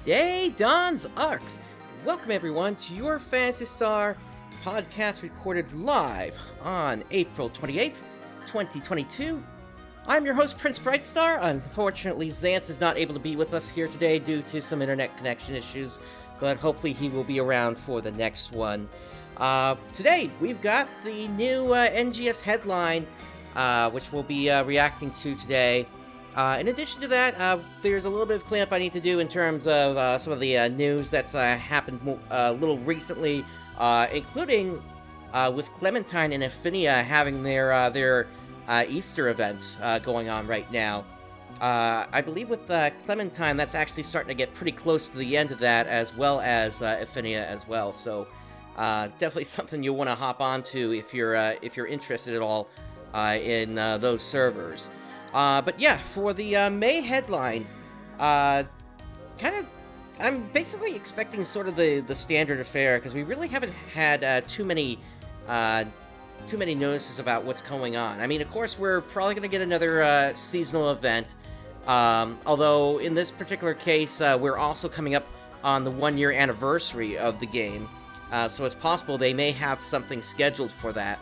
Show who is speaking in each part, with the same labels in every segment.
Speaker 1: day, Dawns ARKS. Welcome everyone to your Phantasy Star podcast recorded live on April 28th, 2022. I'm your host, PrinceBrightstar. Unfortunately, Xance is not able to be with us here today due to some internet connection issues, but hopefully he will be around for the next one. Today, we've got the new NGS Headline, which we'll be reacting to today. In addition to that, there's a little bit of cleanup I need to do in terms of some of the news that's happened a little recently, including with Clementine and Affinia having their Easter events going on right now. I believe with Clementine, that's actually starting to get pretty close to the end of that, as well as Affinia as well. So definitely something you'll want to hop onto if you're interested at all in those servers. But yeah, for the May headline, I'm basically expecting sort of the standard affair, because we really haven't had too many notices about what's going on. I mean, of course, we're probably going to get another seasonal event, although in this particular case, we're also coming up on the 1-year anniversary of the game, so it's possible they may have something scheduled for that.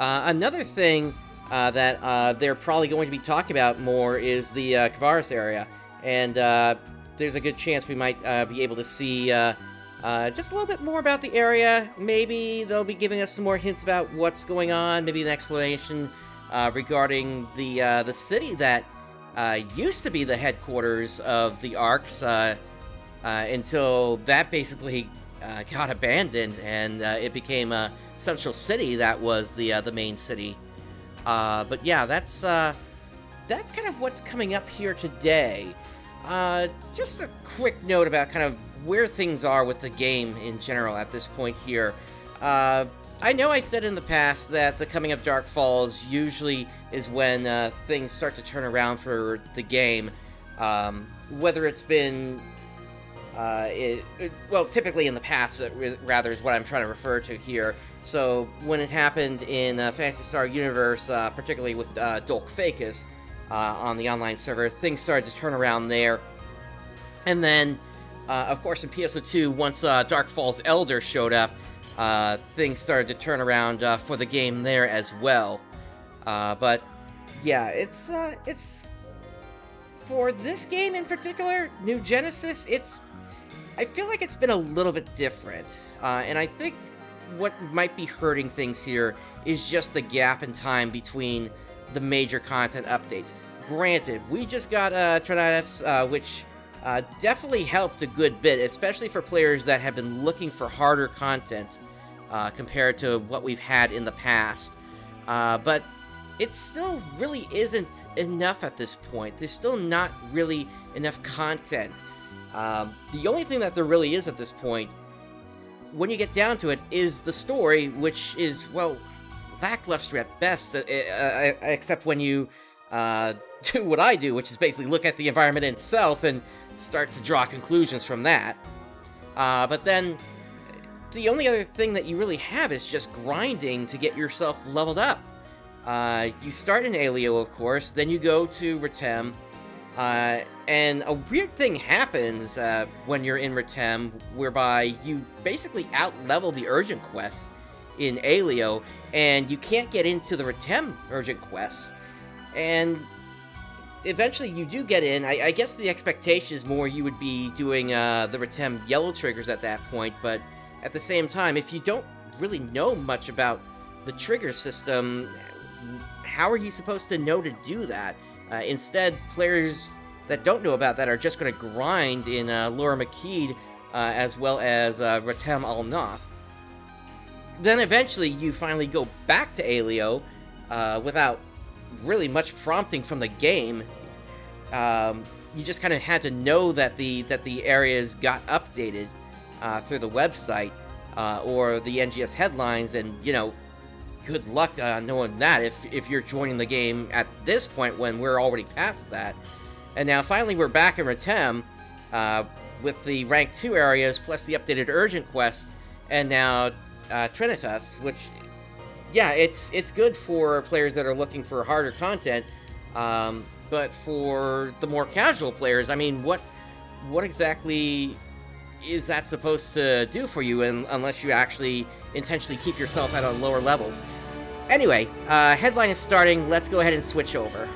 Speaker 1: Another thing that they're probably going to be talking about more is the Kvaris area, and there's a good chance we might be able to see just a little bit more about the area. Maybe they'll be giving us some more hints about what's going on, maybe an explanation regarding the city that used to be the headquarters of the ARKS until that basically got abandoned, and it became a central city that was the main city. But yeah, that's kind of what's coming up here today. Just a quick note about kind of where things are with the game in general at this point here. I know I said in the past that the coming of Dark Falls usually is when things start to turn around for the game. Whether it's been well, typically in the past, rather, is what I'm trying to refer to here. So when it happened in Phantasy Star universe, particularly with Dolk Facus on the online server, things started to turn around there. And then, of course, in PSO2, once Dark Falls Elder showed up, things started to turn around for the game there as well. But yeah, it's for this game in particular, New Genesis. I feel like it's been a little bit different, and I think what might be hurting things here is just the gap in time between the major content updates. Granted, we just got Trinitas, which definitely helped a good bit, especially for players that have been looking for harder content compared to what we've had in the past. But it still really isn't enough at this point. There's still not really enough content. The only thing that there really is at this point, when you get down to it, is the story, which is, well, lackluster at best, except when you do what I do, which is basically look at the environment itself and start to draw conclusions from that. But then, the only other thing that you really have is just grinding to get yourself leveled up. You start in Alio, of course, then you go to Retem, and a weird thing happens when you're in Retem, whereby you basically out-level the urgent quests in Alio, and you can't get into the Retem urgent quests. And eventually you do get in. I guess the expectation is more you would be doing the Retem yellow triggers at that point, but at the same time, if you don't really know much about the trigger system, how are you supposed to know to do that? Instead, players that don't know about that are just going to grind in Laura McKeed, as well as Retem Al-Noth. Then eventually you finally go back to Alio without really much prompting from the game. You just kind of had to know that the areas got updated through the website or the NGS headlines, and good luck knowing that if you're joining the game at this point when we're already past that. And now finally we're back in Retem with the rank 2 areas plus the updated urgent quests, and now Trinitas, which, yeah, it's good for players that are looking for harder content, but for the more casual players, I mean, what what exactly is that supposed to do for you, unless you actually intentionally keep yourself at a lower level? Anyway, headline is starting. Let's go ahead and switch over.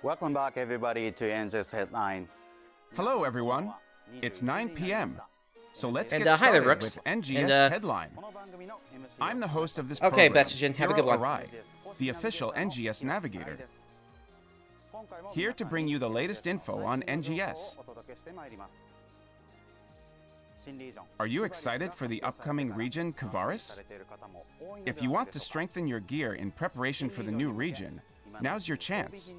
Speaker 2: Welcome back, everybody, to Ngs Headline.
Speaker 3: Hello, everyone. It's 9 p.m. So let's get
Speaker 1: hi there,
Speaker 3: started
Speaker 1: Rooks.
Speaker 3: with NGS Headline. I'm the host of this program,
Speaker 1: Okay, Betsugen, have a good
Speaker 3: Hiro
Speaker 1: one.
Speaker 3: Arai, the official NGS navigator. Here to bring you the latest info on NGS. Are you excited for the upcoming region, Kavaris? If you want to strengthen your gear in preparation for the new region, now's your chance.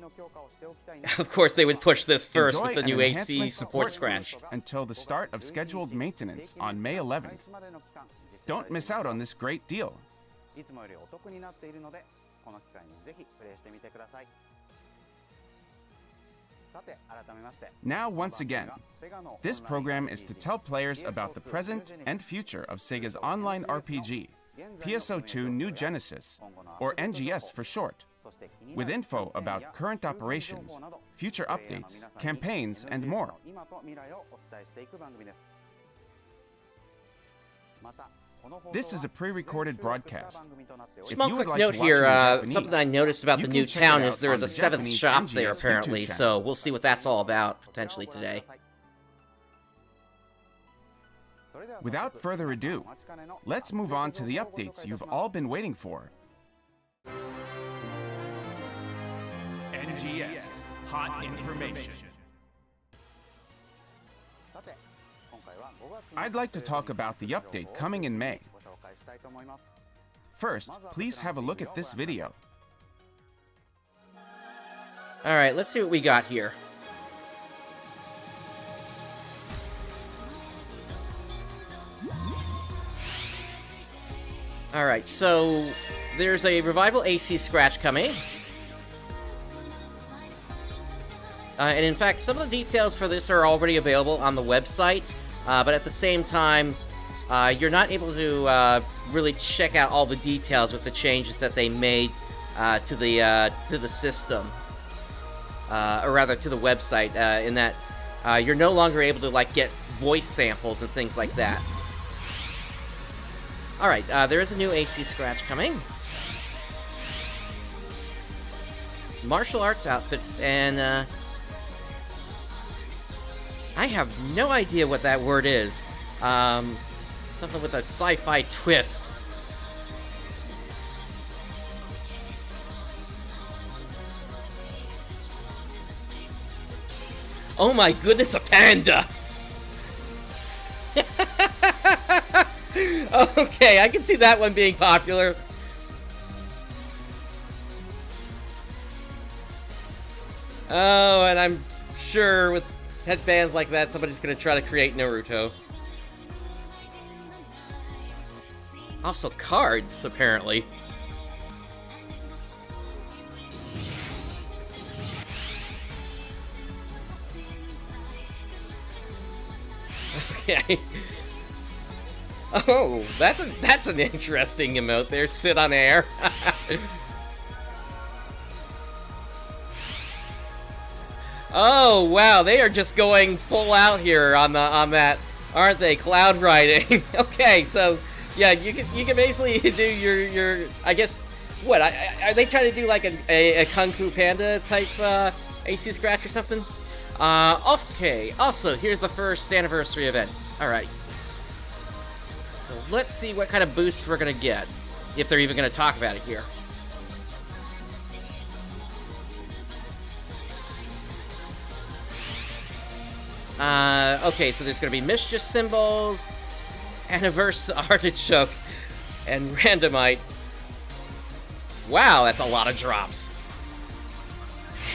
Speaker 1: Of course, they would push this first
Speaker 3: Enjoy
Speaker 1: with the
Speaker 3: an
Speaker 1: new AC
Speaker 3: enhancement
Speaker 1: support scratch.
Speaker 3: boost until the start of scheduled maintenance on May 11th. Don't miss out on this great deal. Now, once again, this program is to tell players about the present and future of Sega's online RPG, PSO2 New Genesis, or NGS for short, with info about current operations, future updates, campaigns, and more. This is a pre-recorded broadcast.
Speaker 1: Small quick note here, something I noticed about the new town is there is a 7th shop there apparently, so we'll see what that's all about potentially today.
Speaker 3: Without further ado, let's move on to the updates you've all been waiting for.
Speaker 4: NGS Hot Information.
Speaker 3: I'd like to talk about the update coming in May. First, please have a look at this video.
Speaker 1: Alright, let's see what we got here. Alright, so there's a Revival AC scratch coming. And in fact, some of the details for this are already available on the website, but at the same time, you're not able to really check out all the details with the changes that they made to the system, or rather to the website, in that you're no longer able to like get voice samples and things like that. Alright, there is a new AC scratch coming. Martial arts outfits, and I have no idea what that word is. Something with a sci-fi twist. Oh my goodness, a panda! Okay, I can see that one being popular. Oh, and I'm sure with headbands like that, somebody's gonna try to create Naruto. Also cards, apparently. Okay. Oh, that's an interesting emote there. Sit on air. Oh wow, they are just going full out here on that, aren't they? Cloud riding. Okay, so yeah, you can basically do your I guess what are they trying to do like a Kung Fu Panda type AC scratch or something? Okay. Also, here's the first anniversary event. All right. So let's see what kind of boosts we're gonna get, if they're even gonna talk about it here. Okay, so there's gonna be Mischief Symbols, Anniversary Artichoke, and Randomite. Wow, that's a lot of drops.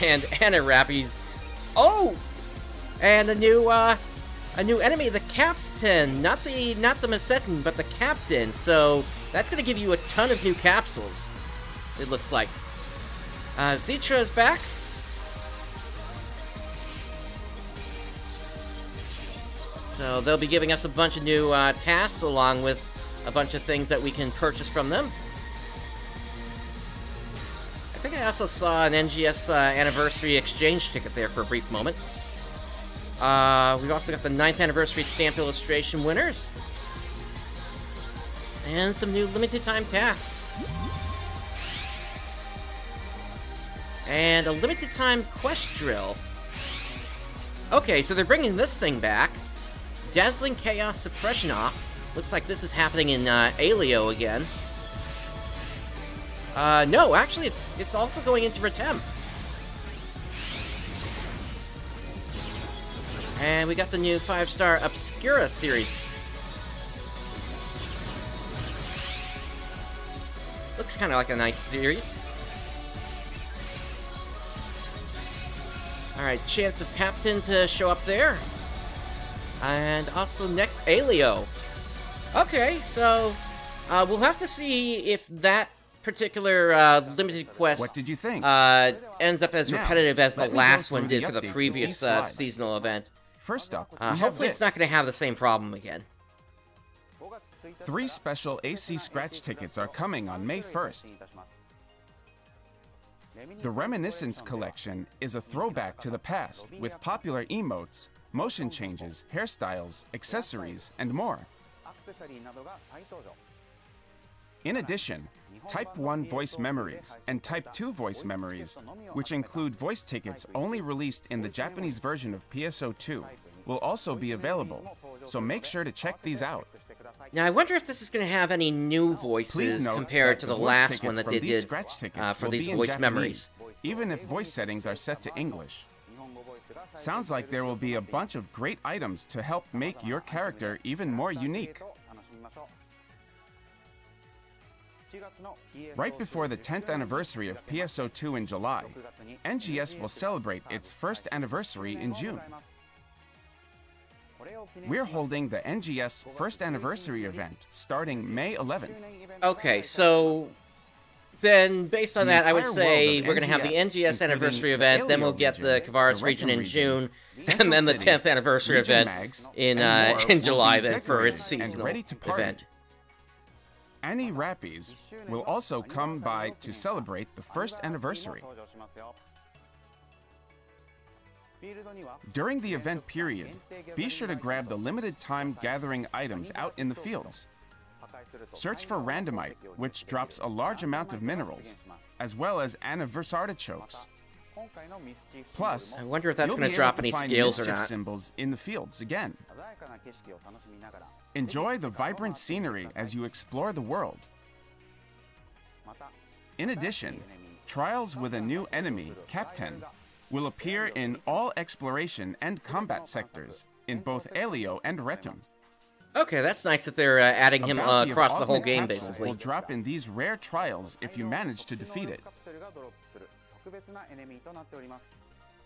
Speaker 1: And Anarappies. Oh! And a new enemy, the Captain. Not the Masetin, but the Captain. So that's gonna give you a ton of new capsules, it looks like. Zitra is back. So they'll be giving us a bunch of new tasks, along with a bunch of things that we can purchase from them. I think I also saw an NGS anniversary exchange ticket there for a brief moment. We've also got the 9th anniversary stamp illustration winners. And some new limited time tasks. And a limited time quest drill. Okay, so they're bringing this thing back. Dazzling Chaos Suppression off. Looks like this is happening in Alio again. No, actually, it's also going into Retem. And we got the new 5-star Obscura series. Looks kind of like a nice series. Alright, chance of Captain to show up there. And also next, Alio. Okay, so we'll have to see if that particular limited quest
Speaker 3: What did you think?
Speaker 1: ends up as
Speaker 3: Now,
Speaker 1: repetitive as the
Speaker 3: let me go
Speaker 1: last
Speaker 3: through
Speaker 1: one
Speaker 3: the
Speaker 1: did for the
Speaker 3: updates with
Speaker 1: previous
Speaker 3: these slides.
Speaker 1: seasonal event.
Speaker 3: First up, we have
Speaker 1: Hopefully it's
Speaker 3: this.
Speaker 1: not going to have the same problem again.
Speaker 3: 3 special AC scratch tickets are coming on May 1st. The Reminiscence Collection is a throwback to the past with popular emotes, motion changes, hairstyles, accessories, and more. In addition, Type 1 voice memories and Type 2 voice memories, which include voice tickets only released in the Japanese version of PSO2, will also be available, so make sure to check these out.
Speaker 1: Now, I wonder if this is going to have any new
Speaker 3: Please
Speaker 1: voices
Speaker 3: note
Speaker 1: compared
Speaker 3: that
Speaker 1: to the
Speaker 3: voice
Speaker 1: last
Speaker 3: tickets
Speaker 1: one that
Speaker 3: from
Speaker 1: they
Speaker 3: these
Speaker 1: did
Speaker 3: scratch tickets
Speaker 1: for
Speaker 3: will
Speaker 1: these
Speaker 3: be in
Speaker 1: voice
Speaker 3: Japanese,
Speaker 1: memories.
Speaker 3: even if voice settings are set to English. Sounds like there will be a bunch of great items to help make your character even more unique. Right before the 10th anniversary of PSO2 in July, NGS will celebrate its first anniversary in June. We're holding the NGS first anniversary event starting May 11th.
Speaker 1: Okay, so then based on
Speaker 3: The
Speaker 1: that, I would
Speaker 3: entire
Speaker 1: say
Speaker 3: world of
Speaker 1: we're going to have the
Speaker 3: NGS,
Speaker 1: NGS anniversary
Speaker 3: including the
Speaker 1: event, then we'll
Speaker 3: Alio
Speaker 1: get the
Speaker 3: region,
Speaker 1: Kavaris
Speaker 3: the
Speaker 1: region in
Speaker 3: Retem
Speaker 1: June,
Speaker 3: region,
Speaker 1: and
Speaker 3: Central
Speaker 1: then the
Speaker 3: City,
Speaker 1: 10th anniversary
Speaker 3: region
Speaker 1: event
Speaker 3: mags,
Speaker 1: in
Speaker 3: and more
Speaker 1: in
Speaker 3: will
Speaker 1: July
Speaker 3: be
Speaker 1: then for its
Speaker 3: decorated and
Speaker 1: seasonal
Speaker 3: ready to party.
Speaker 1: event.
Speaker 3: Annie Rappies will also come by to celebrate the first anniversary. During the event period, be sure to grab the limited time gathering items out in the fields. Search for randomite, which drops a large amount of minerals, as well as anniversary artichokes. Plus,
Speaker 1: I wonder if that's
Speaker 3: you'll
Speaker 1: going
Speaker 3: be
Speaker 1: to drop
Speaker 3: able
Speaker 1: any
Speaker 3: find
Speaker 1: scales or
Speaker 3: mischief
Speaker 1: not.
Speaker 3: symbols in the fields again. Enjoy the vibrant scenery as you explore the world. In addition, trials with a new enemy, Captain, will appear in all exploration and combat sectors in both Alio and Retem.
Speaker 1: Okay, that's nice that they're adding him
Speaker 3: A bounty of
Speaker 1: across the whole
Speaker 3: augment
Speaker 1: game,
Speaker 3: capsules
Speaker 1: basically.
Speaker 3: will drop in these rare trials if you manage to defeat it.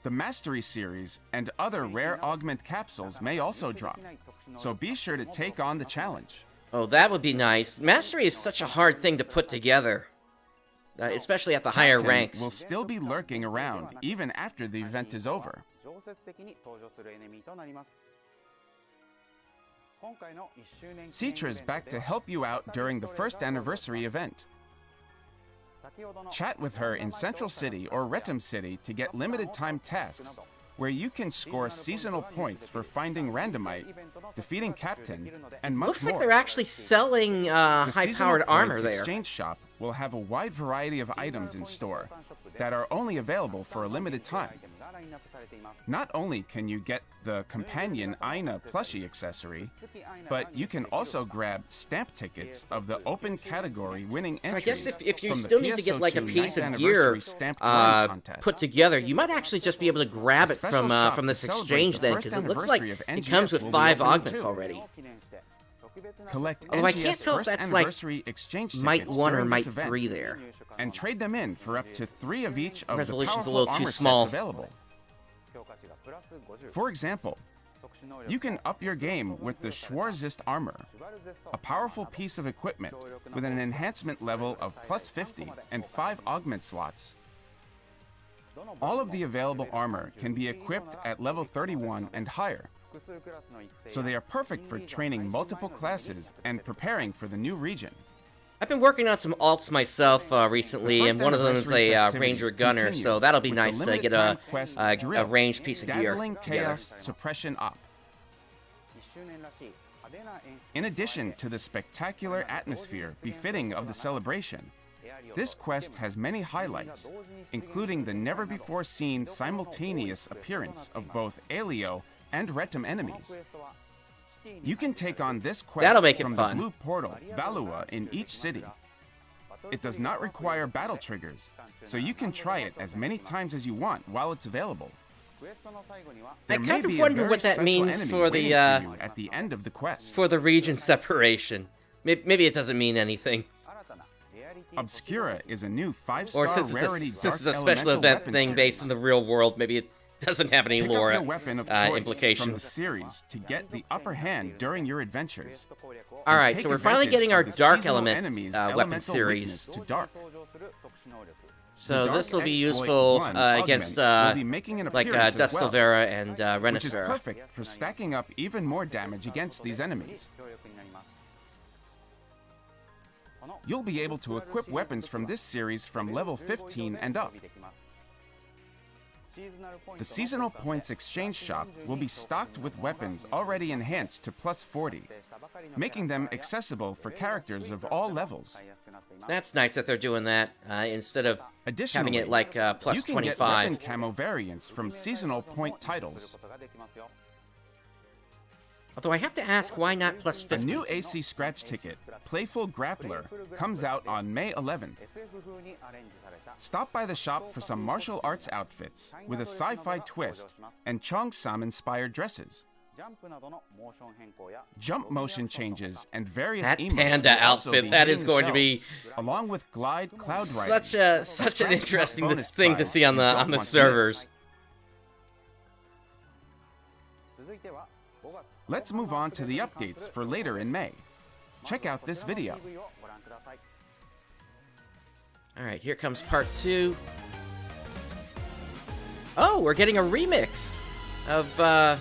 Speaker 3: The Mastery series and other rare augment capsules may also drop, so be sure to take on the challenge.
Speaker 1: Oh, that would be nice. Mastery is such a hard thing to put together, especially at the higher
Speaker 3: Captain
Speaker 1: ranks.
Speaker 3: will still be lurking around even after the event is over. Citra's back to help you out during the first anniversary event. Chat with her in Central City or Retem City to get limited time tasks, where you can score seasonal points for finding randomite, defeating Captain, and much
Speaker 1: Looks
Speaker 3: more.
Speaker 1: like they're actually selling
Speaker 3: The
Speaker 1: high-powered
Speaker 3: seasonal
Speaker 1: armor
Speaker 3: points
Speaker 1: there.
Speaker 3: exchange shop will have a wide variety of items in store that are only available for a limited time. Not only can you get the companion Aina plushie accessory, but you can also grab stamp tickets of the open category winning
Speaker 1: So I
Speaker 3: entries.
Speaker 1: guess if you
Speaker 3: from the
Speaker 1: still need to get like a
Speaker 3: PSO2
Speaker 1: piece
Speaker 3: 9th
Speaker 1: of gear
Speaker 3: anniversary stamped drawing contest.
Speaker 1: put together, you might actually just be able to grab
Speaker 3: A
Speaker 1: it
Speaker 3: special shop
Speaker 1: from this
Speaker 3: to celebrate
Speaker 1: exchange
Speaker 3: the
Speaker 1: then,
Speaker 3: first
Speaker 1: because it looks like
Speaker 3: anniversary of
Speaker 1: it comes
Speaker 3: NGS
Speaker 1: with
Speaker 3: will be
Speaker 1: 5
Speaker 3: open
Speaker 1: augments
Speaker 3: too.
Speaker 1: already.
Speaker 3: Collect
Speaker 1: Although I
Speaker 3: NGS
Speaker 1: can't tell if
Speaker 3: first
Speaker 1: that's like
Speaker 3: anniversary exchange
Speaker 1: Mite
Speaker 3: tickets
Speaker 1: 1 or
Speaker 3: during
Speaker 1: Mite
Speaker 3: this event,
Speaker 1: 3 there.
Speaker 3: and trade them in for up to 3 of each of
Speaker 1: Resolution's
Speaker 3: the
Speaker 1: a
Speaker 3: powerful
Speaker 1: little too
Speaker 3: armor
Speaker 1: small.
Speaker 3: sets available. For example, you can up your game with the Schwarzist armor, a powerful piece of equipment with an enhancement level of +50 and 5 augment slots. All of the available armor can be equipped at level 31 and higher, so they are perfect for training multiple classes and preparing for the new region.
Speaker 1: I've been working on some alts myself recently, and one of them is a Ranger Gunner, so that'll be nice to get a ranged piece of gear.
Speaker 3: Dazzling Chaos Suppression Op. In addition to the spectacular atmosphere befitting of the celebration, this quest has many highlights, including the never-before-seen simultaneous appearance of both Alio and Retum enemies. You can take on this quest
Speaker 1: That'll make it
Speaker 3: from
Speaker 1: fun.
Speaker 3: the blue portal, Valua, in each city. It does not require battle triggers, so you can try it as many times as you want while it's available.
Speaker 1: I kind of wonder what that means for the
Speaker 3: at the end of the quest.
Speaker 1: for the region separation. Maybe it doesn't mean anything.
Speaker 3: Obscura is a new 5-star
Speaker 1: Or since
Speaker 3: Rarity
Speaker 1: it's a
Speaker 3: Dark
Speaker 1: special
Speaker 3: Elemental
Speaker 1: event
Speaker 3: weapon
Speaker 1: thing based in
Speaker 3: series.
Speaker 1: the real world, maybe it doesn't have any
Speaker 3: Pick
Speaker 1: lore
Speaker 3: up your weapon of choice from the
Speaker 1: implications.
Speaker 3: series to get the upper hand during your adventures.
Speaker 1: All right,
Speaker 3: Take
Speaker 1: so we're finally
Speaker 3: advantage
Speaker 1: getting our
Speaker 3: of the
Speaker 1: Dark
Speaker 3: seasonal
Speaker 1: Element
Speaker 3: enemy's
Speaker 1: weapon
Speaker 3: elemental
Speaker 1: series.
Speaker 3: weakness to dark.
Speaker 1: So
Speaker 3: The
Speaker 1: this will
Speaker 3: Dark
Speaker 1: be
Speaker 3: Exploit
Speaker 1: useful
Speaker 3: 1
Speaker 1: against
Speaker 3: augment will be making an
Speaker 1: like
Speaker 3: appearance as well,
Speaker 1: Destelvera and
Speaker 3: which is
Speaker 1: Renisfera.
Speaker 3: perfect for stacking up even more damage against these enemies. You'll be able to equip weapons from this series from level 15 and up. The Seasonal Points Exchange Shop will be stocked with weapons already enhanced to plus 40, making them accessible for characters of all levels.
Speaker 1: That's nice that they're doing that instead of
Speaker 3: Additionally,
Speaker 1: having it like plus
Speaker 3: you can
Speaker 1: 25.
Speaker 3: get weapon camo variants from seasonal point titles.
Speaker 1: Although I have to ask, why not plus
Speaker 3: A
Speaker 1: 50?
Speaker 3: new AC scratch ticket, Playful Grappler, comes out on May 11th. Stop by the shop for some martial arts outfits with a sci-fi twist and Cheongsam-inspired dresses. Jump motion changes and various
Speaker 1: That
Speaker 3: emotes
Speaker 1: panda
Speaker 3: will also
Speaker 1: outfit,
Speaker 3: be
Speaker 1: that
Speaker 3: hitting
Speaker 1: is going to be
Speaker 3: shelves, along with glide cloud
Speaker 1: such
Speaker 3: riding.
Speaker 1: an interesting
Speaker 3: bonus
Speaker 1: thing to
Speaker 3: prize
Speaker 1: see on
Speaker 3: you
Speaker 1: the
Speaker 3: don't want to
Speaker 1: servers.
Speaker 3: miss. Let's move on to the updates for later in May. Check out this video.
Speaker 1: All right, here comes part 2. Oh, we're getting a remix of the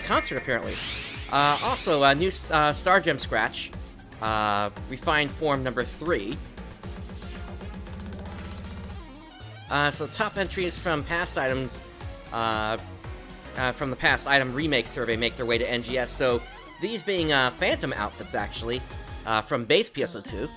Speaker 1: concert apparently. Also, a new Star Gem Scratch, refined form number 3. So top entries from past items, from the past item remake survey make their way to NGS. So these being Phantom outfits actually, from base PSO2.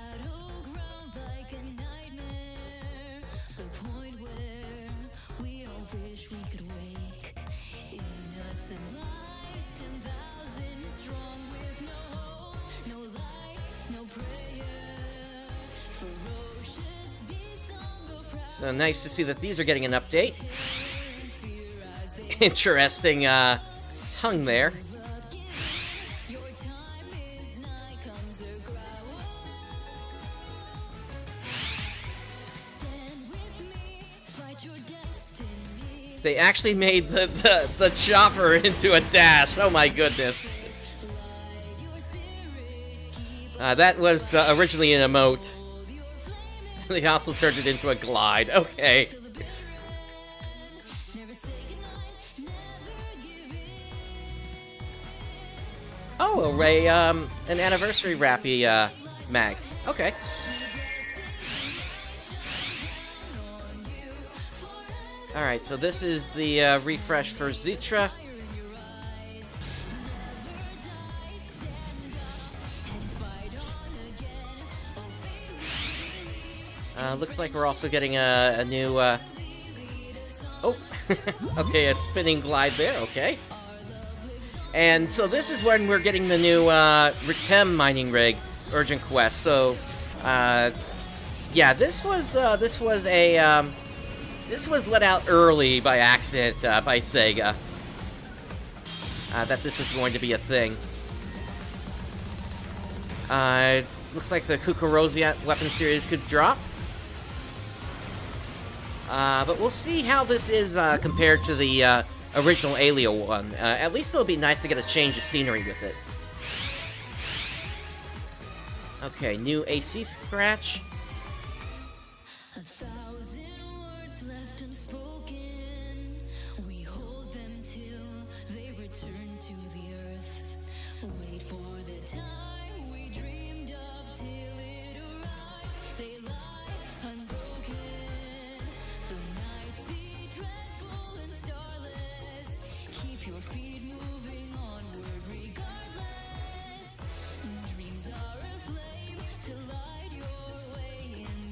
Speaker 1: So nice to see that these are getting an update. Interesting tongue there. They actually made the chopper into a dash. Oh my goodness. That was originally an emote. They also turned it into a glide. Okay. Oh, an anniversary wrappy mag. Okay. Alright, so this is the refresh for Zitra. Looks like we're also getting a new, oh, okay, a spinning glide there, okay. And so this is when we're getting the new, Retem mining rig, Urgent Quest, so, yeah, this was let out early by accident, by Sega, that this was going to be a thing. Looks like the Kukuroziat weapon series could drop. But we'll see how this is compared to the original Alio one. At least it'll be nice to get a change of scenery with it. Okay, new AC scratch.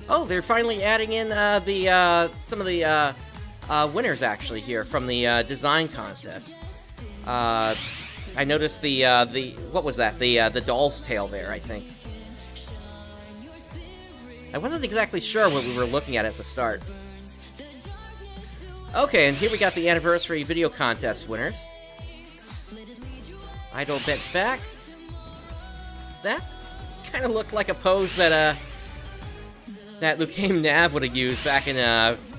Speaker 1: Oh, they're finally adding in some of the winners actually here from the design contest. I noticed the what was that? The doll's tail there, I think. I wasn't exactly sure what we were looking at the start. Okay, and here we got the anniversary video contest winners. Idol bent back. That kind of looked like a pose that that Lucame Nav would have used back in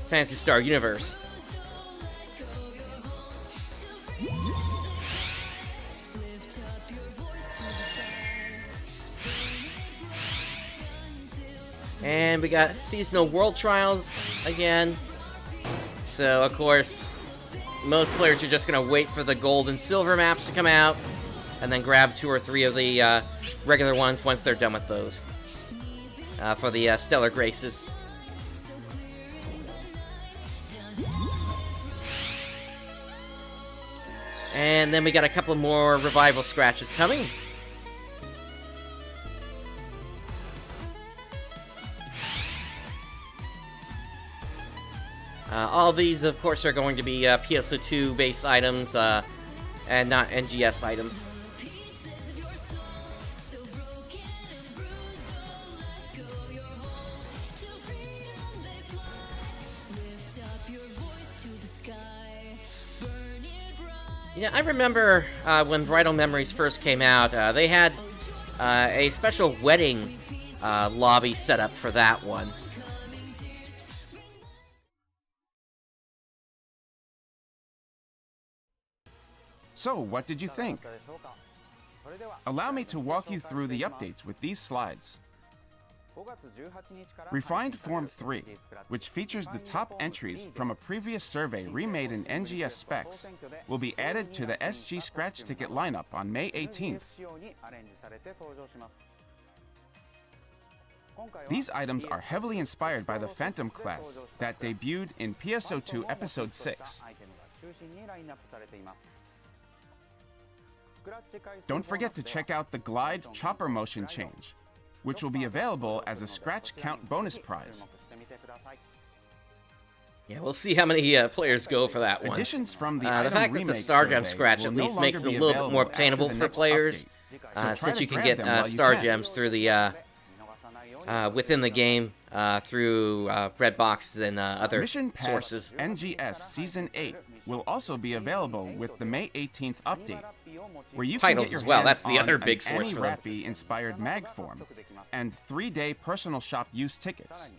Speaker 1: Phantasy Star universe. And we got seasonal world trials again. So of course, most players are just gonna wait for the gold and silver maps to come out, and then grab 2 or 3 of the regular ones once they're done with those. For the Stellar Graces. And then we got a couple more revival scratches coming. All these, of course, are going to be PSO2 base items and not NGS items. Yeah, I remember when Bridal Memories first came out, they had a special wedding lobby set up for that one.
Speaker 3: So, what did you think? Allow me to walk you through the updates with these slides. Refined Form 3, which features the top entries from a previous survey remade in NGS specs, will be added to the SG Scratch Ticket lineup on May 18th. These items are heavily inspired by the Phantom class that debuted in PSO2 Episode 6. Don't forget to check out the Glide Chopper Motion change, which will be available as a scratch count bonus prize.
Speaker 1: Yeah, we'll see how many players go for that one.
Speaker 3: Additions from the
Speaker 1: fact that the Star Gem scratch at least makes it a little bit more obtainable for players, since you can get Star Gems through the within the game through red boxes and other
Speaker 3: Mission Pass
Speaker 1: sources.
Speaker 3: NGS Season 8 will also be available with the May 18th update, where you
Speaker 1: Titles
Speaker 3: can get your
Speaker 1: as well.
Speaker 3: hands
Speaker 1: That's the
Speaker 3: on
Speaker 1: other
Speaker 3: an
Speaker 1: big source for them.
Speaker 3: Annie-Rappy-inspired mag form and 3-day personal shop use tickets.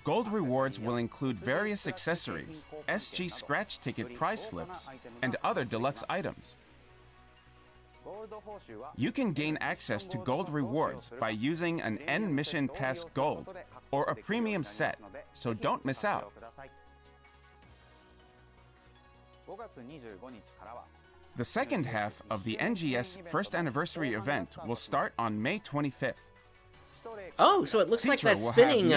Speaker 3: Gold rewards will include various accessories, SG Scratch Ticket prize slips, and other deluxe items. You can gain access to gold rewards by using an N Mission Pass Gold or a premium set, so don't miss out. The second half of the NGS first anniversary event will start on May 25th.
Speaker 1: Oh, so it looks like that spinning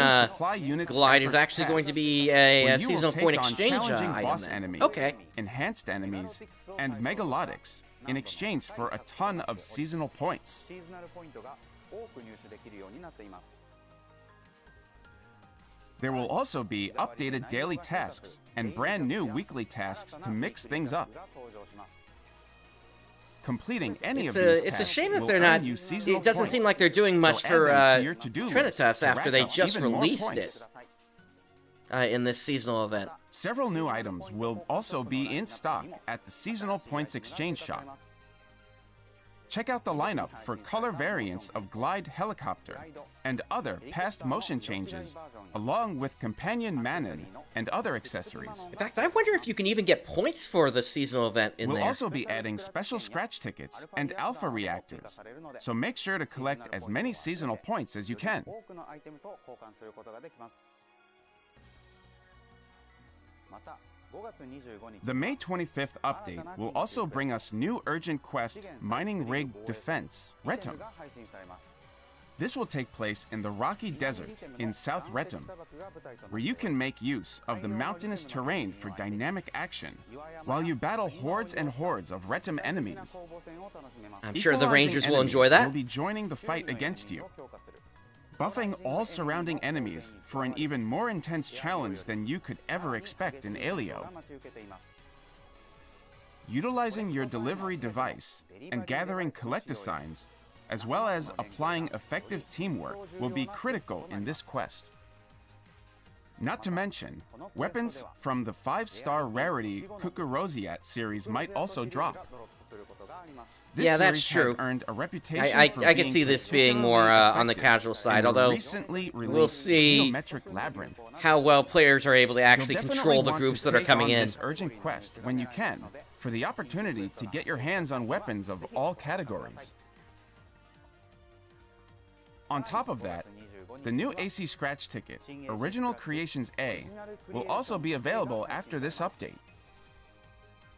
Speaker 1: glide is actually going to be a seasonal point exchange item then. Okay.
Speaker 3: Enhanced enemies, and Megalotics in exchange for a ton of seasonal points. There will also be updated daily tasks and brand new weekly tasks to mix things up. Completing any of these tasks
Speaker 1: it's a shame that
Speaker 3: will
Speaker 1: they're not.
Speaker 3: earn you seasonal
Speaker 1: It doesn't
Speaker 3: points.
Speaker 1: seem like they're doing much
Speaker 3: So
Speaker 1: for
Speaker 3: add them to your to-do list
Speaker 1: Trinitas
Speaker 3: to
Speaker 1: after
Speaker 3: rack
Speaker 1: they
Speaker 3: up
Speaker 1: just
Speaker 3: even more
Speaker 1: released
Speaker 3: points.
Speaker 1: it in this seasonal event.
Speaker 3: Several new items will also be in stock at the Seasonal Points Exchange Shop. Check out the lineup for color variants of Glide Helicopter and other past motion changes, along with Companion Manon and other accessories.
Speaker 1: In fact, I wonder if you can even get points for the seasonal event in
Speaker 3: We'll
Speaker 1: there.
Speaker 3: also be adding special scratch tickets and alpha reactors, so make sure to collect as many seasonal points as you can. The May 25th update will also bring us new urgent quest Mining Rig Defense, Retum. This will take place in the Rocky Desert in South Retum, where you can make use of the mountainous terrain for dynamic action, while you battle hordes and hordes of Retum enemies.
Speaker 1: I'm sure the Rangers will
Speaker 3: Equalizing
Speaker 1: enjoy
Speaker 3: enemies
Speaker 1: that.
Speaker 3: will be joining the fight against you, buffing all surrounding enemies for an even more intense challenge than you could ever expect in Alio. Utilizing your delivery device and gathering collectasigns, as well as applying effective teamwork, will be critical in this quest. Not to mention, weapons from the 5-star Rarity Kukurosiat series might also drop. This
Speaker 1: Yeah, that's
Speaker 3: series has
Speaker 1: true.
Speaker 3: earned a reputation
Speaker 1: I
Speaker 3: for
Speaker 1: could
Speaker 3: being
Speaker 1: see this being more
Speaker 3: particularly
Speaker 1: on the
Speaker 3: effective
Speaker 1: casual side,
Speaker 3: in the
Speaker 1: although
Speaker 3: recently
Speaker 1: we'll
Speaker 3: released
Speaker 1: see
Speaker 3: Geometric Labyrinth.
Speaker 1: how well players are able to actually
Speaker 3: You'll definitely
Speaker 1: control the
Speaker 3: want
Speaker 1: groups
Speaker 3: to
Speaker 1: that are
Speaker 3: take
Speaker 1: coming
Speaker 3: on
Speaker 1: in.
Speaker 3: this urgent quest when you can, for the opportunity to get your hands on weapons of all categories. On top of that, the new AC Scratch ticket, Original Creations A, will also be available after this update.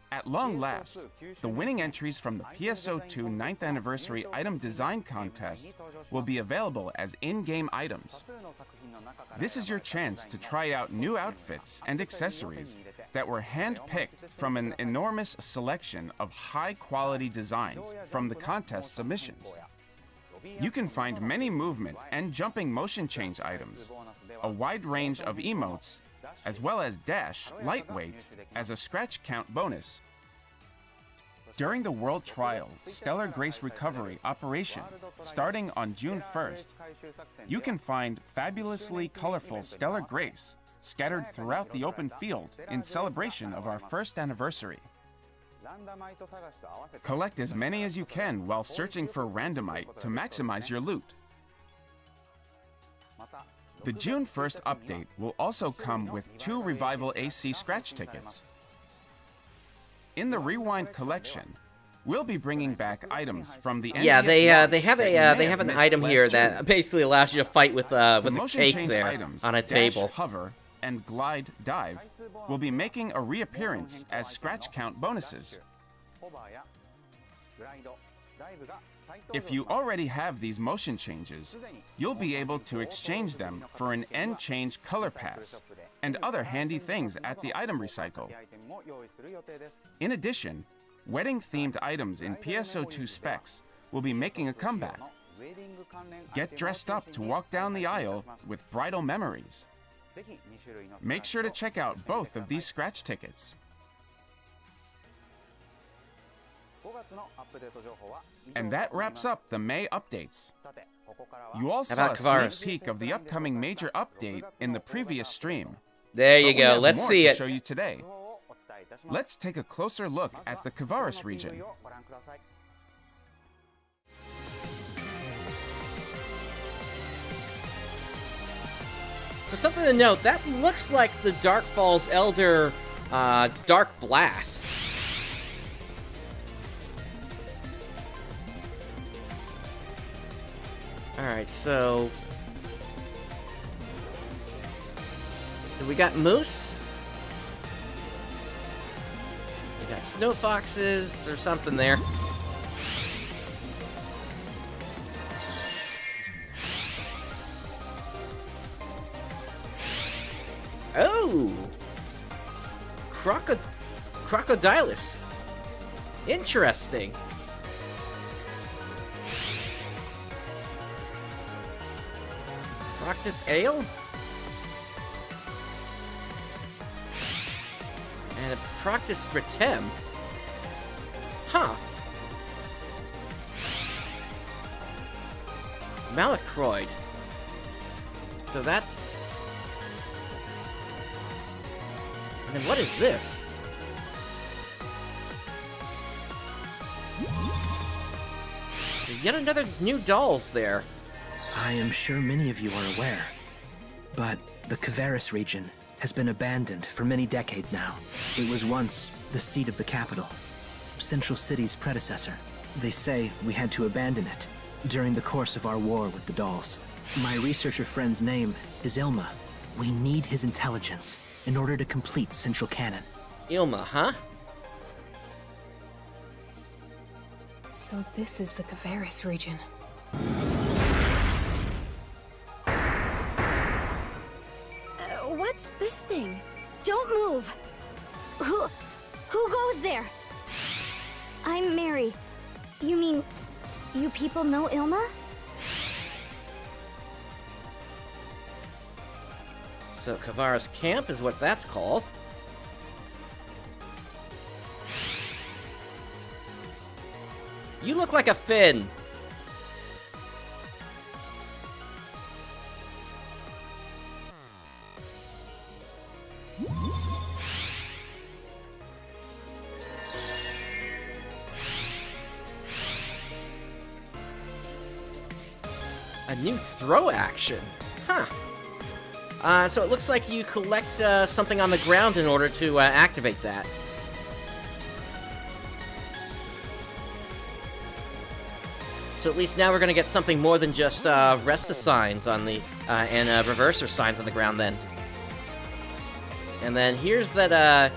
Speaker 3: At long last, the winning entries from the PSO2 9th Anniversary Item Design Contest will be available as in-game items. This is your chance to try out new outfits and accessories that were hand-picked from an enormous selection of high-quality designs from the contest submissions. You can find many movement and jumping motion change items, a wide range of emotes, as well as Dash Lightweight as a scratch count bonus. During the World Trial Stellar Grace Recovery operation, starting on June 1st, you can find fabulously colorful Stellar Grace scattered throughout the open field in celebration of our first anniversary. Collect as many as you can while searching for Randomite to maximize your loot. The June 1st update will also come with 2 Revival AC Scratch tickets. In the Rewind collection, we'll be bringing back items from the
Speaker 1: Yeah,
Speaker 3: NGS
Speaker 1: they have
Speaker 3: launch that you may
Speaker 1: they have an
Speaker 3: missed
Speaker 1: item
Speaker 3: last
Speaker 1: here
Speaker 3: June.
Speaker 1: that basically allows you to fight with
Speaker 3: The
Speaker 1: a
Speaker 3: motion
Speaker 1: cake
Speaker 3: change
Speaker 1: there
Speaker 3: items,
Speaker 1: on a
Speaker 3: Dash,
Speaker 1: table.
Speaker 3: Hover, and Glide Dive will be making a reappearance as scratch count bonuses. If you already have these motion changes, you'll be able to exchange them for an End Change Color Pass and other handy things at the item recycle. In addition, wedding-themed items in PSO2 specs will be making a comeback. Get dressed up to walk down the aisle with bridal memories. Make sure to check out both of these scratch tickets. And that wraps up the May updates. You all saw a
Speaker 1: about
Speaker 3: sneak
Speaker 1: Kavaris?
Speaker 3: peek of the upcoming major update in the previous stream.
Speaker 1: There you
Speaker 3: But we
Speaker 1: go.
Speaker 3: have
Speaker 1: Let's
Speaker 3: more
Speaker 1: see
Speaker 3: to
Speaker 1: it.
Speaker 3: show you today. Let's take a closer look at the Kavaris region.
Speaker 1: So something to note, that looks like the Dark Falls Elder Dark Blast. Alright, so... we got moose. We got snow foxes or something there. Oh! Crocodilus. Interesting. Proctus Ale? And a Proctus Fratem. Huh. Malacroid. So that's... And then what is this? Yet another new dolls there.
Speaker 5: I am sure many of you are aware, but the Kavaris region has been abandoned for many decades now. It was once the seat of the capital, Central City's predecessor. They say we had to abandon it during the course of our war with the dolls. My researcher friend's name is Ilma. We need his intelligence in order to complete Central Canon.
Speaker 1: Ilma, huh?
Speaker 6: So this is the Kavaris region.
Speaker 7: What's this thing? Don't move! Who goes there? I'm Mary. You mean, you people know Ilma?
Speaker 1: So Kavaris Camp is what that's called. You look like a Finn. A new throw action. Huh. So it looks like you collect something on the ground in order to activate that. So at least now we're going to get something more than just Resta signs on the and reverser signs on the ground then. And then here's that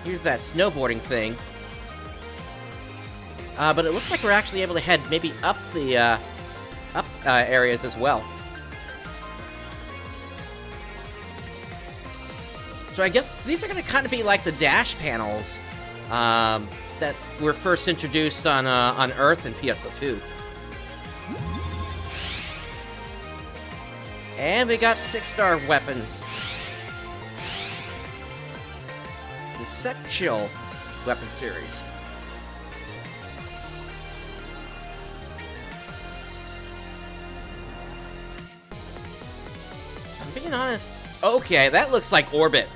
Speaker 1: snowboarding thing. But it looks like we're actually able to head maybe up the areas as well. So I guess these are going to kind of be like the dash panels that were first introduced on Earth in PSO2. And we got 6-star weapons. The Secchill weapon series. I'm being honest. Okay, that looks like Orbit.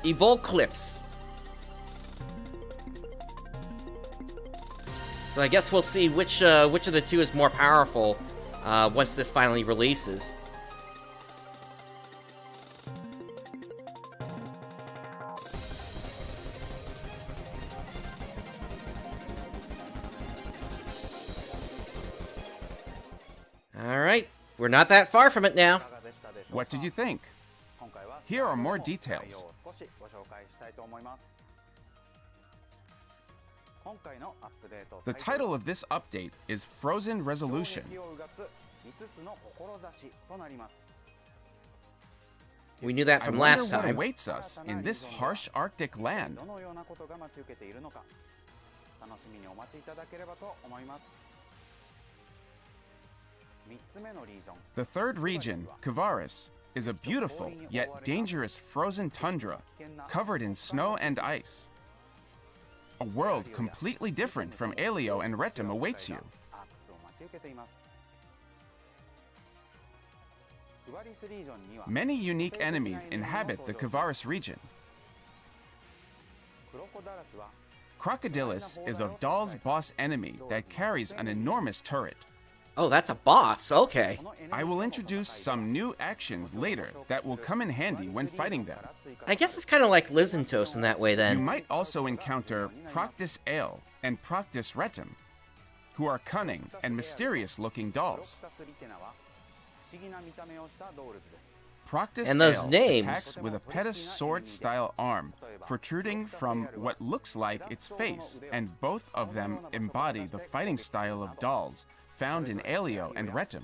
Speaker 1: Evolclips. So I guess we'll see which of the two is more powerful once this finally releases. Alright, we're not that far from it now.
Speaker 3: What did you think? Here are more details. The title of this update is Frozen Resolution.
Speaker 1: We knew that from last
Speaker 3: I wonder
Speaker 1: time.
Speaker 3: what awaits us in this harsh Arctic land. The third region, Kavaris, is a beautiful yet dangerous frozen tundra covered in snow and ice. A world completely different from Aelio and Retum awaits you. Many unique enemies inhabit the Kavaris region. Crocodilus is a Doll's boss enemy that carries an enormous turret.
Speaker 1: Oh, that's a boss. Okay.
Speaker 3: I will introduce some new actions later that will come in handy when fighting them.
Speaker 1: I guess it's kind of like Lizantos in that way
Speaker 3: You
Speaker 1: then.
Speaker 3: might also encounter Proctus Ale and Proctus Retum, who are cunning and mysterious-looking dolls. Proctus
Speaker 1: And those
Speaker 3: Ale
Speaker 1: names.
Speaker 3: attacks with a Petis sword-style arm, protruding from what looks like its face, and both of them embody the fighting style of dolls found in Aelio and Retum.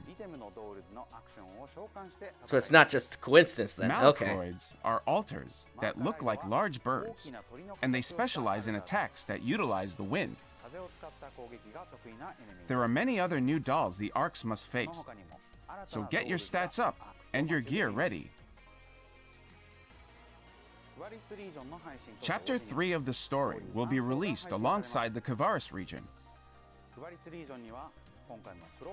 Speaker 1: So it's not just coincidence then. Okay.
Speaker 3: Malachroids are altars that look like large birds, and they specialize in attacks that utilize the wind. There are many other new dolls the ARKS must face, so get your stats up and your gear ready. Chapter 3 of the story will be released alongside the Kavaris region.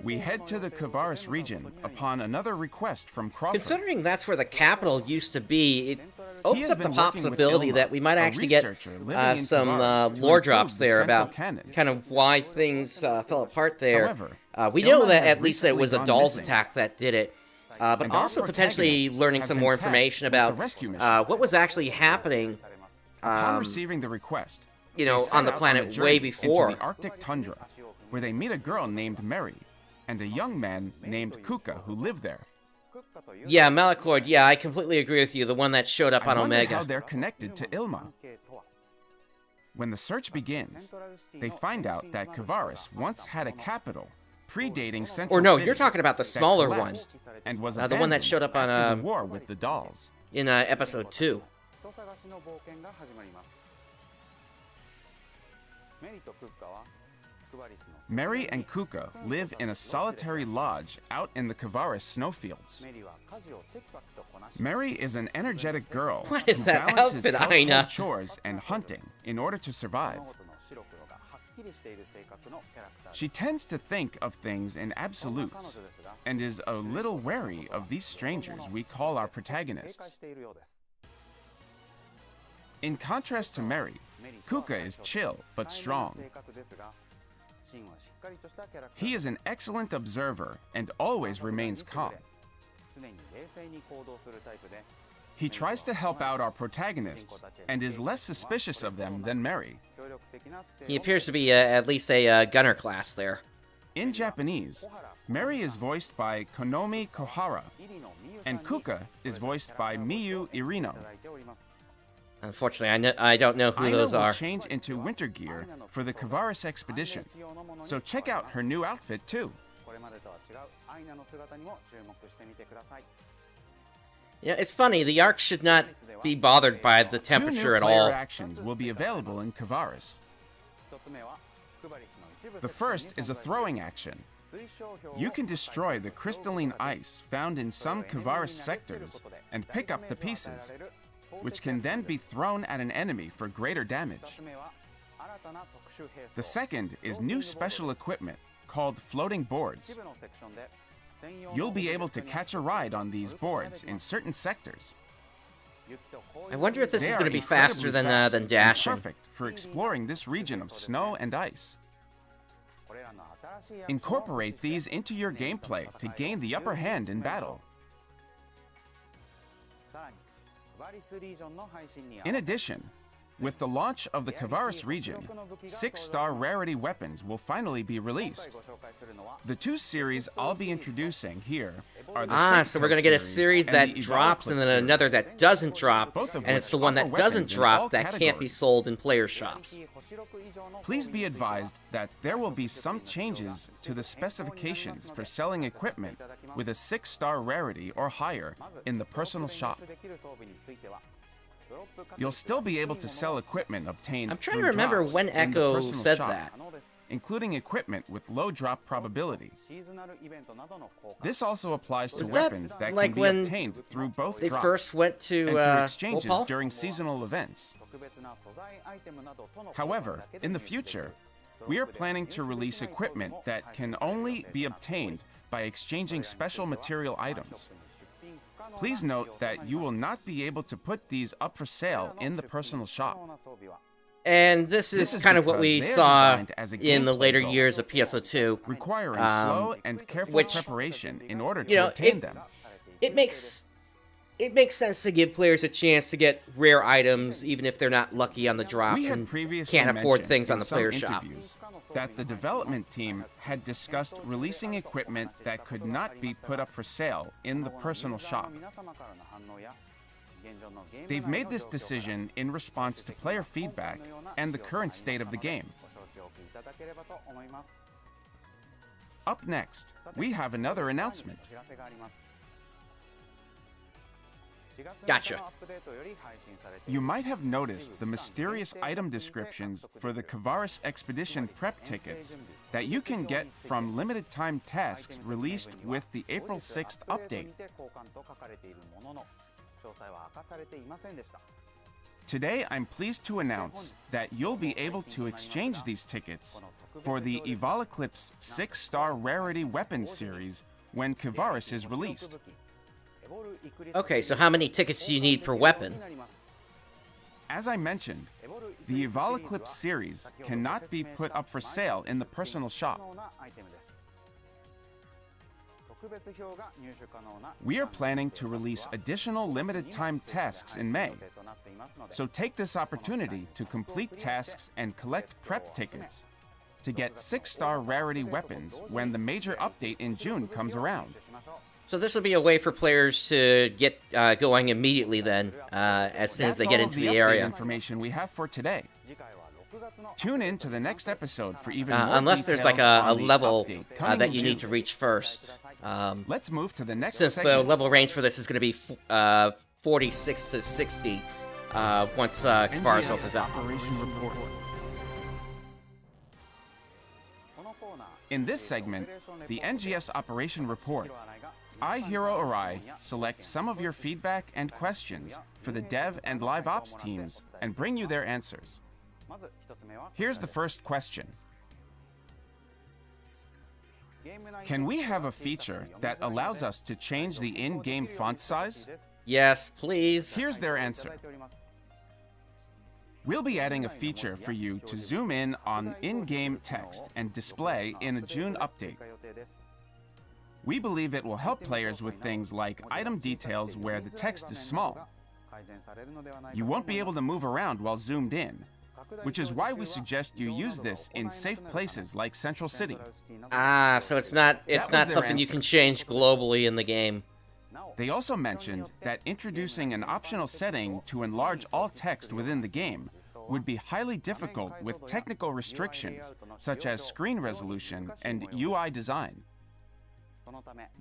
Speaker 3: We head to the Kavaris region upon another request from Crawford.
Speaker 1: Considering that's where the capital used to be, it opens
Speaker 3: has
Speaker 1: up the
Speaker 3: been working with
Speaker 1: possibility
Speaker 3: Ilma,
Speaker 1: that we might
Speaker 3: a
Speaker 1: actually get
Speaker 3: researcher living in
Speaker 1: some
Speaker 3: Kavaris to
Speaker 1: lore
Speaker 3: improve
Speaker 1: drops
Speaker 3: the
Speaker 1: there
Speaker 3: central
Speaker 1: about
Speaker 3: canon.
Speaker 1: kind of why things fell apart there.
Speaker 3: However,
Speaker 1: We
Speaker 3: Ilma
Speaker 1: know that
Speaker 3: has
Speaker 1: at least that it was a
Speaker 3: recently
Speaker 1: Dolls
Speaker 3: gone
Speaker 1: attack that did it, but
Speaker 3: And our
Speaker 1: also potentially
Speaker 3: protagonists
Speaker 1: learning
Speaker 3: have
Speaker 1: some
Speaker 3: been
Speaker 1: more
Speaker 3: tasked
Speaker 1: information
Speaker 3: with the
Speaker 1: about
Speaker 3: rescue mission.
Speaker 1: what was actually happening,
Speaker 3: Upon receiving the request,
Speaker 1: you
Speaker 3: they
Speaker 1: know,
Speaker 3: set
Speaker 1: on the
Speaker 3: out
Speaker 1: planet
Speaker 3: a journey
Speaker 1: way before.
Speaker 3: into the Arctic tundra, where they meet a girl named Mary and a young man named Kuka who live there.
Speaker 1: Yeah, Malachoid, yeah, I completely agree with you, the one that showed up on
Speaker 3: I wonder
Speaker 1: Omega.
Speaker 3: how they're connected to Ilma. When the search begins, they find out that Kavaris once had a capital predating Central
Speaker 1: Or no,
Speaker 3: City
Speaker 1: you're talking about the
Speaker 3: that
Speaker 1: smaller one.
Speaker 3: collapsed and was
Speaker 1: The one that
Speaker 3: abandoned
Speaker 1: showed up on,
Speaker 3: after the war with the dolls.
Speaker 1: In episode 2.
Speaker 3: Mary and Kuka live in a solitary lodge out in the Kavaris snowfields. Mary is an energetic girl
Speaker 1: What is
Speaker 3: who
Speaker 1: that
Speaker 3: balances
Speaker 1: outfit,
Speaker 3: household
Speaker 1: Aina?
Speaker 3: chores and hunting in order to survive. She tends to think of things in absolutes and is a little wary of these strangers we call our protagonists. In contrast to Mary, Kuka is chill but strong. He is an excellent observer and always remains calm. He tries to help out our protagonists and is less suspicious of them than Mary.
Speaker 1: He appears to be at least a gunner class there.
Speaker 3: In Japanese, Mary is voiced by Konomi Kohara, and Kuka is voiced by Miyu Irino.
Speaker 1: Unfortunately, I don't know who
Speaker 3: Aina
Speaker 1: those
Speaker 3: will
Speaker 1: are.
Speaker 3: change into winter gear for the Kavaris expedition, so check out her new outfit too.
Speaker 1: Yeah, it's funny, the Ark should not be bothered by the temperature at
Speaker 3: Two new player
Speaker 1: all.
Speaker 3: actions will be available in Kavaris. The first is a throwing action. You can destroy the crystalline ice found in some Kavaris sectors and pick up the pieces, which can then be thrown at an enemy for greater damage. The second is new special equipment called floating boards. You'll be able to catch a ride on these boards in certain sectors.
Speaker 1: I wonder if this
Speaker 3: They
Speaker 1: is
Speaker 3: are
Speaker 1: going to be
Speaker 3: incredibly
Speaker 1: faster than
Speaker 3: fast and
Speaker 1: dashing.
Speaker 3: perfect for exploring this region of snow and ice. Incorporate these into your gameplay to gain the upper hand in battle. In addition, with the launch of the Kavaris region, 6-star Rarity weapons will finally be released. The two series I'll be introducing here are the
Speaker 1: So we're going to get a series
Speaker 3: and
Speaker 1: that
Speaker 3: the
Speaker 1: drops and then
Speaker 3: Evoloclip
Speaker 1: another
Speaker 3: series.
Speaker 1: that doesn't drop,
Speaker 3: Both of
Speaker 1: and it's
Speaker 3: which
Speaker 1: the one that
Speaker 3: offer
Speaker 1: doesn't
Speaker 3: weapons in all
Speaker 1: drop that can't be
Speaker 3: categories.
Speaker 1: sold in player shops.
Speaker 3: Please be advised that there will be some changes to the specifications for selling equipment with a 6-star Rarity or higher in the personal shop. You'll still be able to sell equipment obtained
Speaker 1: I'm trying to
Speaker 3: through
Speaker 1: remember
Speaker 3: drops
Speaker 1: when
Speaker 3: in the
Speaker 1: Echo
Speaker 3: personal
Speaker 1: said
Speaker 3: shop,
Speaker 1: that.
Speaker 3: including equipment with low drop probability. This also applies to
Speaker 1: Was that
Speaker 3: weapons that
Speaker 1: like
Speaker 3: can be
Speaker 1: when
Speaker 3: obtained through both
Speaker 1: They
Speaker 3: drops
Speaker 1: first went to
Speaker 3: and through exchanges
Speaker 1: Opal?
Speaker 3: during seasonal events. However, in the future, we are planning to release equipment that can only be obtained by exchanging special material items. Please note that you will not be able to put these up for sale in the personal shop.
Speaker 1: And this is kind of what
Speaker 3: because
Speaker 1: we
Speaker 3: they are
Speaker 1: saw
Speaker 3: designed as a
Speaker 1: in the
Speaker 3: gameplay
Speaker 1: later
Speaker 3: goal,
Speaker 1: years of PSO2.
Speaker 3: requiring slow and careful
Speaker 1: which,
Speaker 3: preparation in order to
Speaker 1: you know,
Speaker 3: obtain them.
Speaker 1: It makes sense to give players a chance to get rare items, even if they're not lucky on the drops
Speaker 3: We had
Speaker 1: and
Speaker 3: previously
Speaker 1: can't afford
Speaker 3: mentioned
Speaker 1: things on
Speaker 3: in
Speaker 1: the
Speaker 3: some
Speaker 1: player shop.
Speaker 3: interviews that the development team had discussed releasing equipment that could not be put up for sale in the personal shop. They've made this decision in response to player feedback and the current state of the game. Up next, we have another announcement.
Speaker 1: Gotcha.
Speaker 3: You might have noticed the mysterious item descriptions for the Kavaris Expedition prep tickets that you can get from limited time tasks released with the April 6th update. Today, I'm pleased to announce that you'll be able to exchange these tickets for the Evoloclip's 6-star Rarity Weapons series when Kavaris is released.
Speaker 1: Okay, so how many tickets do you need per weapon?
Speaker 3: As I mentioned, the Evoloclip series cannot be put up for sale in the personal shop. We are planning to release additional limited time tasks in May, so take this opportunity to complete tasks and collect prep tickets to get 6-star Rarity weapons when the major update in June comes around.
Speaker 1: So this will be a way for players to get going immediately then, as soon as they get into the area.
Speaker 3: Information we have for today. Tune in to the next episode for even more
Speaker 1: unless there's like a level that you
Speaker 3: in
Speaker 1: need
Speaker 3: June.
Speaker 1: to reach first.
Speaker 3: Let's move to the next
Speaker 1: Since
Speaker 3: segment.
Speaker 1: the level range for this is going to be 46 to 60 once Kavaris opens up.
Speaker 3: Operation Report. In this segment, the NGS Operation Report, I, Hiro Arai, select some of your feedback and questions for the dev and live ops teams and bring you their answers. Here's the first question. Can we have a feature that allows us to change the in-game font size?
Speaker 1: Yes, please.
Speaker 3: Here's their answer. We'll be adding a feature for you to zoom in on in-game text and display in a June update. We believe it will help players with things like item details where the text is small. You won't be able to move around while zoomed in, which is why we suggest you use this in safe places like Central City.
Speaker 1: Ah, so it's not
Speaker 3: their
Speaker 1: something you
Speaker 3: answer.
Speaker 1: can change globally in the game.
Speaker 3: They also mentioned that introducing an optional setting to enlarge all text within the game would be highly difficult with technical restrictions such as screen resolution and UI design.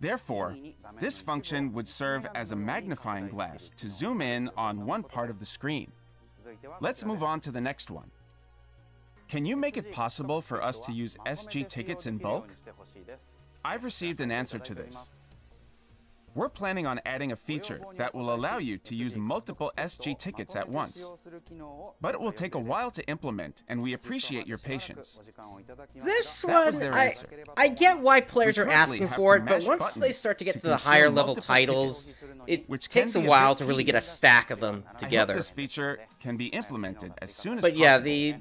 Speaker 3: Therefore, this function would serve as a magnifying glass to zoom in on one part of the screen. Let's move on to the next one. Can you make it possible for us to use SG tickets in bulk? I've received an answer to this. We're planning on adding a feature that will allow you to use multiple SG tickets at once. But it will take a while to implement, and we appreciate your patience.
Speaker 1: This
Speaker 3: That was
Speaker 1: one,
Speaker 3: their answer.
Speaker 1: I get why players
Speaker 3: We
Speaker 1: are
Speaker 3: currently
Speaker 1: asking
Speaker 3: have
Speaker 1: for
Speaker 3: to
Speaker 1: it, but
Speaker 3: mash
Speaker 1: once
Speaker 3: buttons
Speaker 1: they start to get
Speaker 3: to
Speaker 1: to the
Speaker 3: consume
Speaker 1: higher level
Speaker 3: multiple
Speaker 1: titles,
Speaker 3: tickets,
Speaker 1: it
Speaker 3: which can
Speaker 1: takes a
Speaker 3: be a
Speaker 1: while
Speaker 3: bit
Speaker 1: to really get a
Speaker 3: tedious.
Speaker 1: stack of them
Speaker 3: I hope
Speaker 1: together.
Speaker 3: this feature can be implemented as soon as
Speaker 1: But
Speaker 3: possible.
Speaker 1: yeah, the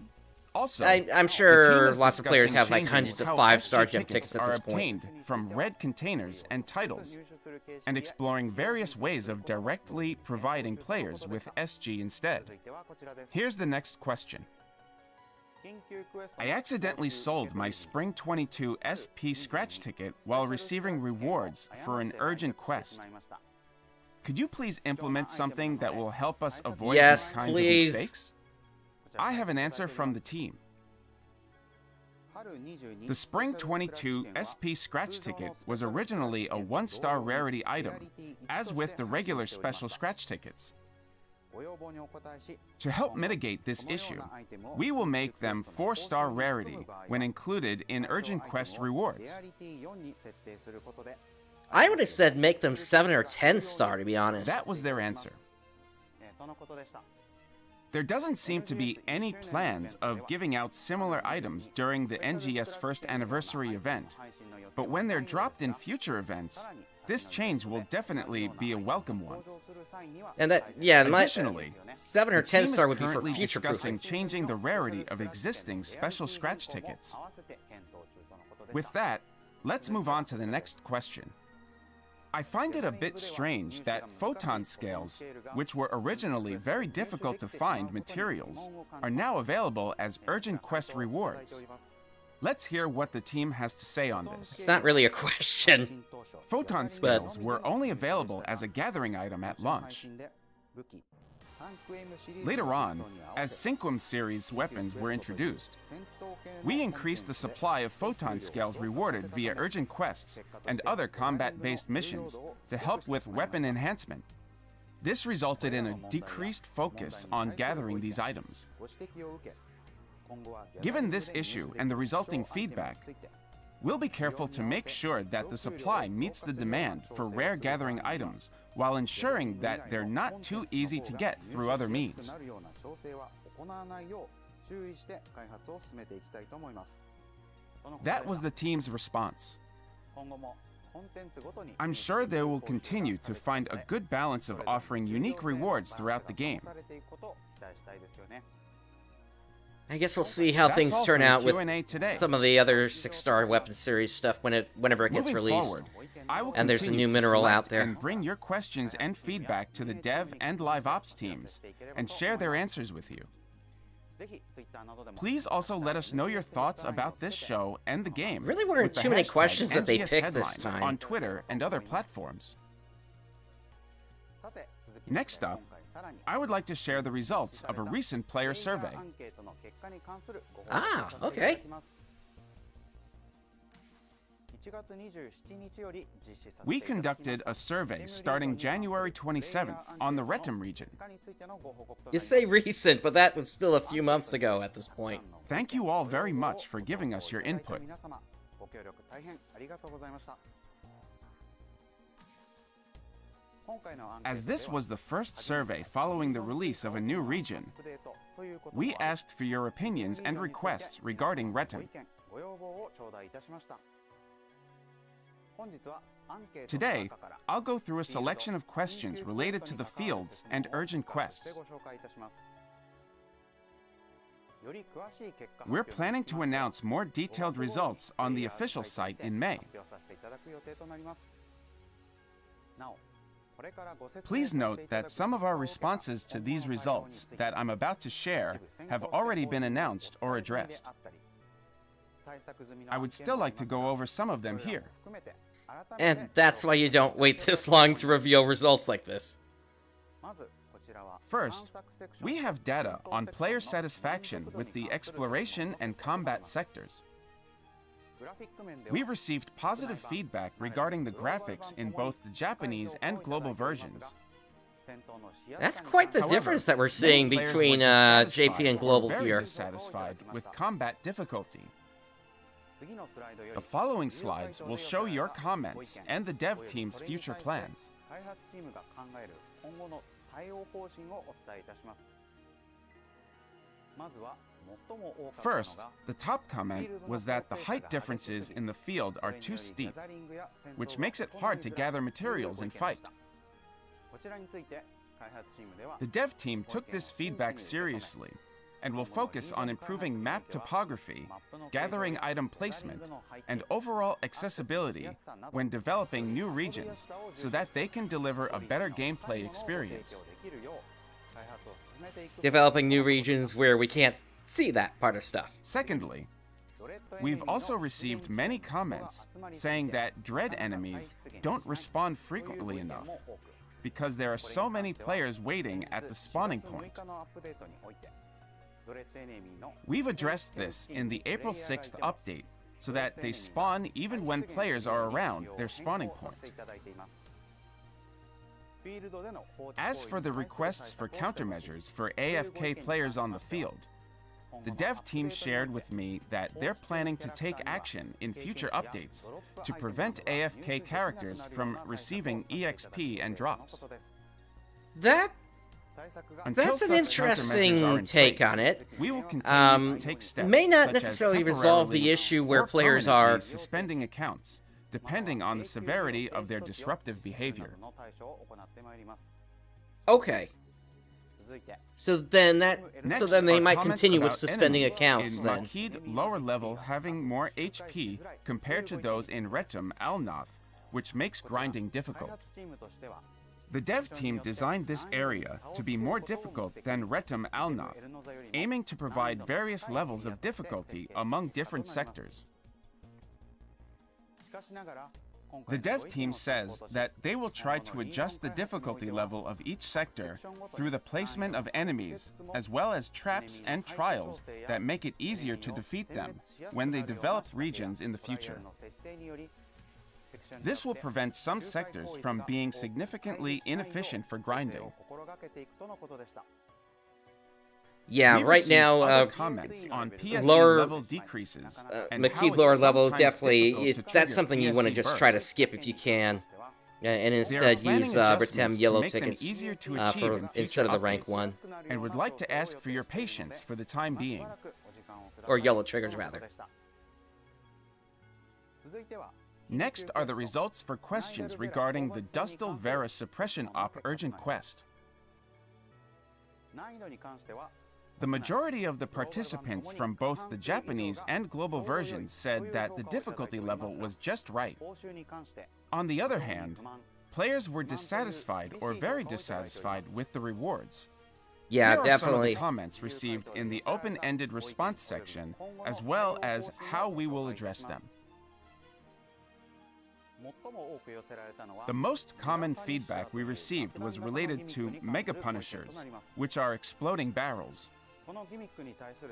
Speaker 3: Also,
Speaker 1: I'm
Speaker 3: the team
Speaker 1: sure
Speaker 3: is
Speaker 1: lots of players
Speaker 3: discussing
Speaker 1: have like
Speaker 3: changing
Speaker 1: hundreds of
Speaker 3: how
Speaker 1: 5-star
Speaker 3: SG
Speaker 1: gem tickets at
Speaker 3: are
Speaker 1: this point.
Speaker 3: obtained from red containers and titles, and exploring various ways of directly providing players with SG instead. Here's the next question. I accidentally sold my Spring 22 SP scratch ticket while receiving rewards for an urgent quest. Could you please implement something that will help us avoid
Speaker 1: Yes,
Speaker 3: these kinds
Speaker 1: please.
Speaker 3: of mistakes? I have an answer from the team. The Spring 22 SP Scratch ticket was originally a 1-star rarity item, as with the regular special scratch tickets. To help mitigate this issue, we will make them 4-star rarity when included in Urgent Quest rewards.
Speaker 1: I would have said make them 7 or 10-star, to be honest.
Speaker 3: That was their answer. There doesn't seem to be any plans of giving out similar items during the NGS first anniversary event, but when they're dropped in future events, this change will definitely be a welcome one.
Speaker 1: And that, yeah,
Speaker 3: Additionally,
Speaker 1: 7 or
Speaker 3: the team
Speaker 1: 10-star
Speaker 3: is
Speaker 1: would be for
Speaker 3: currently
Speaker 1: future
Speaker 3: discussing
Speaker 1: proofing.
Speaker 3: changing the rarity of existing special scratch tickets. With that, let's move on to the next question. I find it a bit strange that photon scales, which were originally very difficult to find materials, are now available as urgent quest rewards. Let's hear what the team has to say on this.
Speaker 1: It's not really a question.
Speaker 3: Photon scales were only available as a gathering item at launch. Later on, as Cinquem series weapons were introduced, we increased the supply of photon scales rewarded via urgent quests and other combat-based missions to help with weapon enhancement. This resulted in a decreased focus on gathering these items. Given this issue and the resulting feedback, we'll be careful to make sure that the supply meets the demand for rare gathering items while ensuring that they're not too easy to get through other means. That was the team's response. I'm sure they will continue to find a good balance of offering unique rewards throughout the game.
Speaker 1: I guess we'll see how
Speaker 3: That's
Speaker 1: things
Speaker 3: all
Speaker 1: turn
Speaker 3: for the
Speaker 1: out with
Speaker 3: Q&A today.
Speaker 1: some of the other 6-star weapon series stuff whenever it gets
Speaker 3: Moving
Speaker 1: released.
Speaker 3: forward, I will
Speaker 1: And there's a
Speaker 3: continue
Speaker 1: new
Speaker 3: to
Speaker 1: mineral
Speaker 3: select
Speaker 1: out there.
Speaker 3: and bring your questions and feedback to the dev and live ops teams and share their answers with you. Please also let us know your thoughts about this show and the game.
Speaker 1: Really weren't
Speaker 3: with the
Speaker 1: too many
Speaker 3: hashtag
Speaker 1: questions that they
Speaker 3: NGS
Speaker 1: picked this
Speaker 3: Headline
Speaker 1: time.
Speaker 3: on Twitter and other platforms. Next up, I would like to share the results of a recent player survey.
Speaker 1: Ah, okay.
Speaker 3: We conducted a survey starting January 27th on the Retum region.
Speaker 1: You say recent, but that was still a few months ago at this point.
Speaker 3: Thank you all very much for giving us your input. As this was the first survey following the release of a new region, we asked for your opinions and requests regarding Retum. Today, I'll go through a selection of questions related to the fields and urgent quests. We're planning to announce more detailed results on the official site in May. Please note that some of our responses to these results that I'm about to share have already been announced or addressed. I would still like to go over some of them here.
Speaker 1: And that's why you don't wait this long to reveal results like this.
Speaker 3: First, we have data on player satisfaction with the exploration and combat sectors. We received positive feedback regarding the graphics in both the Japanese and global versions.
Speaker 1: That's quite the
Speaker 3: However,
Speaker 1: difference that we're
Speaker 3: many
Speaker 1: seeing
Speaker 3: players
Speaker 1: between
Speaker 3: were dissatisfied
Speaker 1: JP and
Speaker 3: or
Speaker 1: Global
Speaker 3: very
Speaker 1: here.
Speaker 3: dissatisfied with combat difficulty. The following slides will show your comments and the dev team's future plans. First, the top comment was that the height differences in the field are too steep, which makes it hard to gather materials and fight. The dev team took this feedback seriously and will focus on improving map topography, gathering item placement, and overall accessibility when developing new regions so that they can deliver a better gameplay experience.
Speaker 1: Developing new regions where we can't see that part of stuff.
Speaker 3: Secondly, we've also received many comments saying that dread enemies don't respawn frequently enough because there are so many players waiting at the spawning point. We've addressed this in the April 6th update so that they spawn even when players are around their spawning point. As for the requests for countermeasures for AFK players on the field, the dev team shared with me that they're planning to take action in future updates to prevent AFK characters from receiving EXP and drops.
Speaker 1: That's
Speaker 3: Until
Speaker 1: an
Speaker 3: such countermeasures are
Speaker 1: interesting
Speaker 3: in
Speaker 1: take
Speaker 3: place,
Speaker 1: on it.
Speaker 3: We will continue to take steps
Speaker 1: May not
Speaker 3: such as
Speaker 1: necessarily resolve the
Speaker 3: temporarily
Speaker 1: issue where
Speaker 3: or
Speaker 1: players
Speaker 3: permanently
Speaker 1: are
Speaker 3: suspending accounts, depending on the severity of their disruptive behavior.
Speaker 1: okay. So then
Speaker 3: Next
Speaker 1: they
Speaker 3: are
Speaker 1: might
Speaker 3: comments
Speaker 1: continue with
Speaker 3: about
Speaker 1: suspending
Speaker 3: enemies
Speaker 1: accounts
Speaker 3: in
Speaker 1: then.
Speaker 3: Makid lower level having more HP compared to those in Retum Alnoth, which makes grinding difficult. The dev team designed this area to be more difficult than Retum Alnoth, aiming to provide various levels of difficulty among different sectors. The dev team says that they will try to adjust the difficulty level of each sector through the placement of enemies, as well as traps and trials that make it easier to defeat them when they develop regions in the future. This will prevent some sectors from being significantly inefficient for grinding.
Speaker 1: Yeah,
Speaker 3: We
Speaker 1: right
Speaker 3: received
Speaker 1: now,
Speaker 3: other comments on PSE
Speaker 1: lower-
Speaker 3: level decreases and how
Speaker 1: McKeith
Speaker 3: it's
Speaker 1: lower level
Speaker 3: sometimes
Speaker 1: definitely,
Speaker 3: difficult to
Speaker 1: that's
Speaker 3: trigger
Speaker 1: something you want to
Speaker 3: PSE
Speaker 1: just try to
Speaker 3: bursts.
Speaker 1: skip if you can. And
Speaker 3: They are
Speaker 1: instead
Speaker 3: planning
Speaker 1: use
Speaker 3: adjustments
Speaker 1: Retem
Speaker 3: to
Speaker 1: yellow
Speaker 3: make them
Speaker 1: tickets
Speaker 3: easier to achieve in
Speaker 1: instead
Speaker 3: future
Speaker 1: of the rank
Speaker 3: updates,
Speaker 1: 1.
Speaker 3: and would like to ask for your patience for the time being.
Speaker 1: Or yellow triggers, rather.
Speaker 3: Next are the results for questions regarding the Dustal Vera Suppression Op urgent quest. The majority of the participants from both the Japanese and global versions said that the difficulty level was just right. On the other hand, players were dissatisfied or very dissatisfied with the rewards.
Speaker 1: Yeah,
Speaker 3: Here are some of
Speaker 1: definitely.
Speaker 3: the comments received in the open-ended response section, as well as how we will address them. The most common feedback we received was related to Mega Punishers, which are exploding barrels.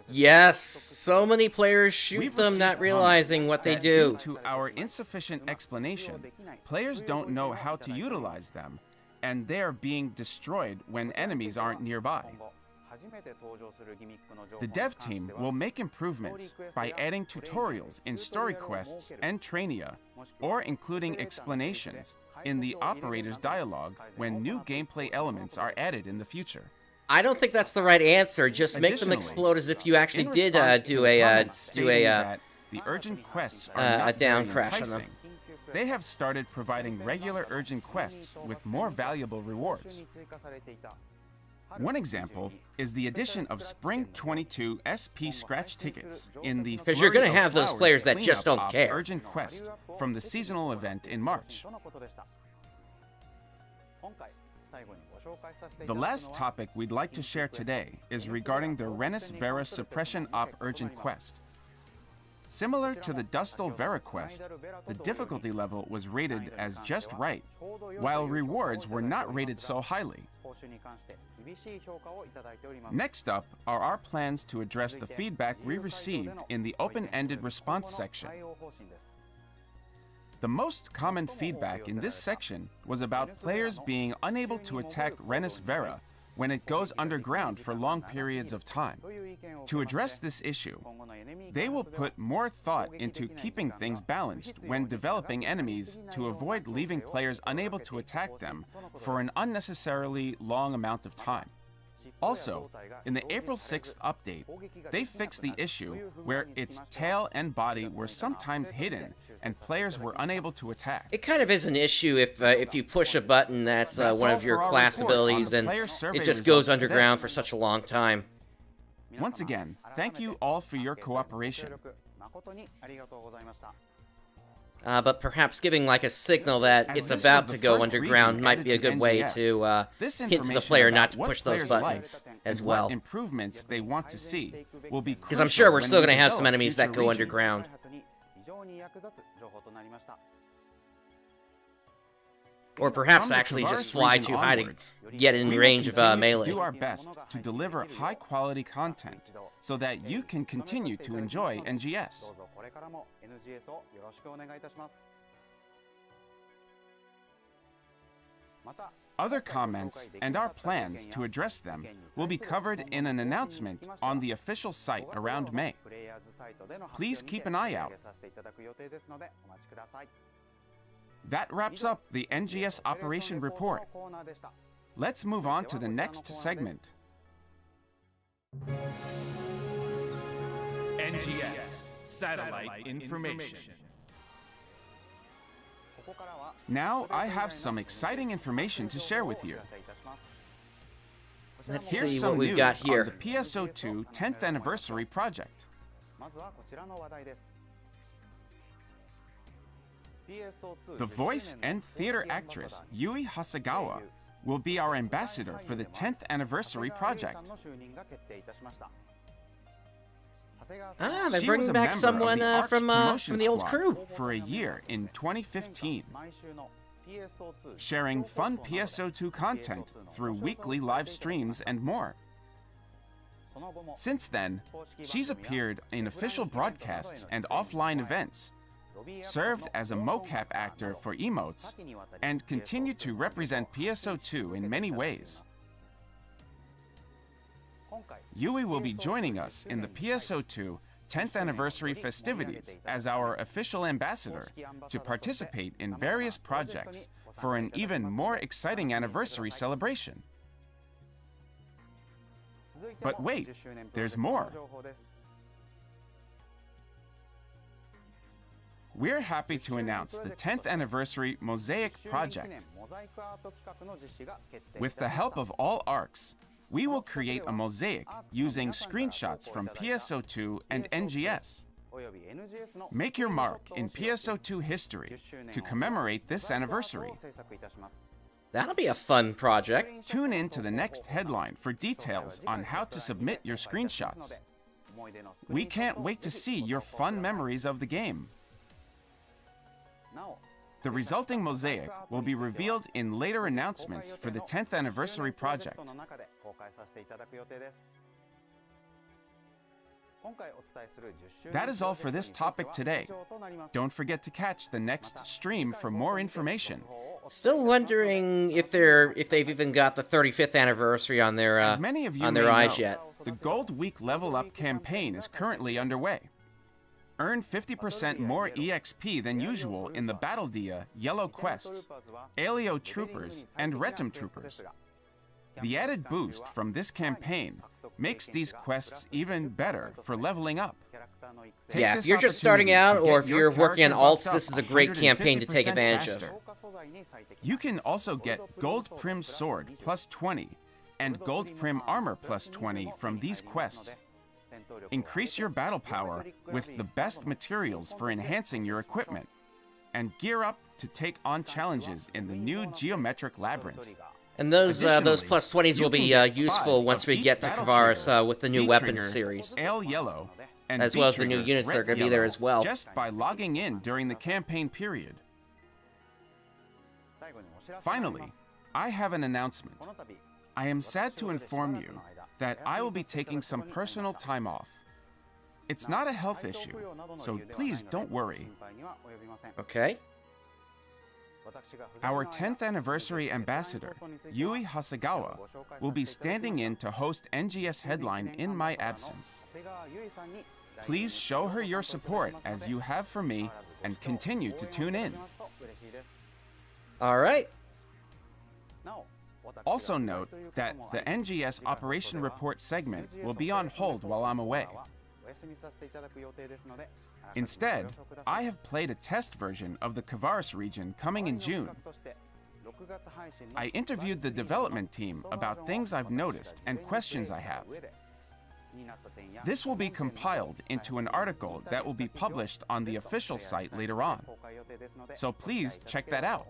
Speaker 1: Yes, so many players shoot
Speaker 3: We've
Speaker 1: them not
Speaker 3: received
Speaker 1: realizing
Speaker 3: comments
Speaker 1: what they
Speaker 3: that
Speaker 1: do.
Speaker 3: Due to our insufficient explanation, players don't know how to utilize them, and they're being destroyed when enemies aren't nearby. The dev team will make improvements by adding tutorials in story quests and trainia, or including explanations in the operator's dialogue when new gameplay elements are added in the future.
Speaker 1: I don't think that's the right answer. Just make them
Speaker 3: Additionally,
Speaker 1: explode as if you actually
Speaker 3: in
Speaker 1: did
Speaker 3: response to
Speaker 1: do
Speaker 3: the
Speaker 1: a
Speaker 3: comments stating that the urgent quests are not
Speaker 1: down
Speaker 3: very
Speaker 1: crash on them.
Speaker 3: enticing, they have started providing regular urgent quests with more valuable rewards. One example is the addition of Spring 22 SP scratch tickets in the
Speaker 1: 'Cause you're
Speaker 3: Flurry
Speaker 1: gonna
Speaker 3: of
Speaker 1: have those
Speaker 3: Flowers
Speaker 1: players that just
Speaker 3: cleanup
Speaker 1: don't
Speaker 3: op
Speaker 1: care.
Speaker 3: urgent quest from the seasonal event in March. The last topic we'd like to share today is regarding the Renis Vera Suppression Op urgent quest. Similar to the Dustal Vera quest, the difficulty level was rated as just right, while rewards were not rated so highly. Next up are our plans to address the feedback we received in the open-ended response section. The most common feedback in this section was about players being unable to attack Renis Vera when it goes underground for long periods of time. To address this issue, they will put more thought into keeping things balanced when developing enemies to avoid leaving players unable to attack them for an unnecessarily long amount of time. Also, in the April 6th update, they fixed the issue where its tail and body were sometimes hidden and players were unable to attack.
Speaker 1: It kind of is an issue if you push a button that's one of your class abilities and it just goes underground for such a long time.
Speaker 3: Once again, thank you all for your cooperation.
Speaker 1: But perhaps giving like a signal that
Speaker 3: As
Speaker 1: it's
Speaker 3: this
Speaker 1: about
Speaker 3: was the
Speaker 1: to go
Speaker 3: first
Speaker 1: underground
Speaker 3: region
Speaker 1: might be a
Speaker 3: added to
Speaker 1: good way
Speaker 3: NGS,
Speaker 1: to
Speaker 3: this
Speaker 1: hint to the
Speaker 3: information
Speaker 1: player
Speaker 3: about
Speaker 1: not to
Speaker 3: what
Speaker 1: push those
Speaker 3: players
Speaker 1: buttons
Speaker 3: like
Speaker 1: as
Speaker 3: and
Speaker 1: well.
Speaker 3: what improvements they want to see will be
Speaker 1: Because I'm sure we're
Speaker 3: crucial
Speaker 1: still
Speaker 3: when
Speaker 1: going to
Speaker 3: we
Speaker 1: have some
Speaker 3: develop
Speaker 1: enemies that
Speaker 3: future
Speaker 1: go
Speaker 3: regions.
Speaker 1: underground. Or perhaps
Speaker 3: From the
Speaker 1: actually just
Speaker 3: Tavares
Speaker 1: fly
Speaker 3: region
Speaker 1: too high to
Speaker 3: onwards,
Speaker 1: get in
Speaker 3: we will
Speaker 1: range of
Speaker 3: continue to
Speaker 1: melee.
Speaker 3: do our best to deliver high-quality content so that you can continue to enjoy NGS. Other comments and our plans to address them will be covered in an announcement on the official site around May. Please keep an eye out. That wraps up the NGS Operation Report. Let's move on to the next segment.
Speaker 4: NGS Satellite Information.
Speaker 3: Now I have some exciting information to share with you.
Speaker 1: Let's
Speaker 3: Here's
Speaker 1: see
Speaker 3: some
Speaker 1: what we've
Speaker 3: news
Speaker 1: got here.
Speaker 3: on the PSO2 10th Anniversary Project. The voice and theater actress Yui Hasegawa will be our ambassador for the 10th Anniversary Project.
Speaker 1: Ah, they're
Speaker 3: She was
Speaker 1: bringing
Speaker 3: a
Speaker 1: back
Speaker 3: member of
Speaker 1: someone
Speaker 3: the ARKS
Speaker 1: from
Speaker 3: promotion
Speaker 1: the old
Speaker 3: squad
Speaker 1: crew.
Speaker 3: for a year in 2015, sharing fun PSO2 content through weekly live streams and more. Since then, she's appeared in official broadcasts and offline events, served as a mocap actor for emotes, and continued to represent PSO2 in many ways. Yui will be joining us in the PSO2 10th Anniversary festivities as our official ambassador to participate in various projects for an even more exciting anniversary celebration. But wait, there's more. We're happy to announce the 10th Anniversary Mosaic project. With the help of all ARKS, we will create a mosaic using screenshots from PSO2 and NGS. Make your mark in PSO2 history to commemorate this anniversary.
Speaker 1: That'll be a fun project.
Speaker 3: Tune in to the next headline for details on how to submit your screenshots. We can't wait to see your fun memories of the game. The resulting mosaic will be revealed in later announcements for the 10th anniversary project. That is all for this topic today. Don't forget to catch the next stream for more information.
Speaker 1: Still wondering if they've even got the 35th anniversary on their
Speaker 3: As many of you
Speaker 1: on their
Speaker 3: may
Speaker 1: eyes
Speaker 3: know,
Speaker 1: yet.
Speaker 3: the Gold Week Level Up campaign is currently underway. Earn 50% more EXP than usual in the Battle Dia, Yellow Quests, Alio Troopers, and Retum Troopers. The added boost from this campaign makes these quests even better for leveling up. Take
Speaker 1: Yeah, if
Speaker 3: this
Speaker 1: you're just starting out,
Speaker 3: opportunity to
Speaker 1: or
Speaker 3: get
Speaker 1: if
Speaker 3: your
Speaker 1: you're working on
Speaker 3: character
Speaker 1: alts,
Speaker 3: buffed up
Speaker 1: this is a great campaign to take
Speaker 3: 150%
Speaker 1: advantage
Speaker 3: faster.
Speaker 1: of.
Speaker 3: You can also get Gold Prim Sword plus 20 and Gold Prim Armor plus 20 from these quests. Increase your battle power with the best materials for enhancing your equipment, and gear up to take on challenges in the new Geometric Labyrinth.
Speaker 1: And those
Speaker 3: Additionally,
Speaker 1: plus 20s will
Speaker 3: you
Speaker 1: be
Speaker 3: can get
Speaker 1: useful
Speaker 3: 5
Speaker 1: once
Speaker 3: of
Speaker 1: we
Speaker 3: each
Speaker 1: get to
Speaker 3: battle
Speaker 1: Kavaris
Speaker 3: trigger,
Speaker 1: with the new
Speaker 3: B
Speaker 1: weapons
Speaker 3: trigger,
Speaker 1: series.
Speaker 3: L yellow, and
Speaker 1: As
Speaker 3: B
Speaker 1: well as the new
Speaker 3: trigger,
Speaker 1: units that are
Speaker 3: red
Speaker 1: going to be there
Speaker 3: yellow,
Speaker 1: as well.
Speaker 3: just by logging in during the campaign period. Finally, I have an announcement. I am sad to inform you that I will be taking some personal time off. It's not a health issue, so please don't worry.
Speaker 1: Okay.
Speaker 3: Our 10th anniversary ambassador, Yui Hasegawa, will be standing in to host NGS Headline in my absence. Please show her your support as you have for me, and continue to tune in.
Speaker 1: All right.
Speaker 3: Also note that the NGS Operation Report segment will be on hold while I'm away. Instead, I have played a test version of the Kavaris region coming in June. I interviewed the development team about things I've noticed and questions I have. This will be compiled into an article that will be published on the official site later on. So please check that out.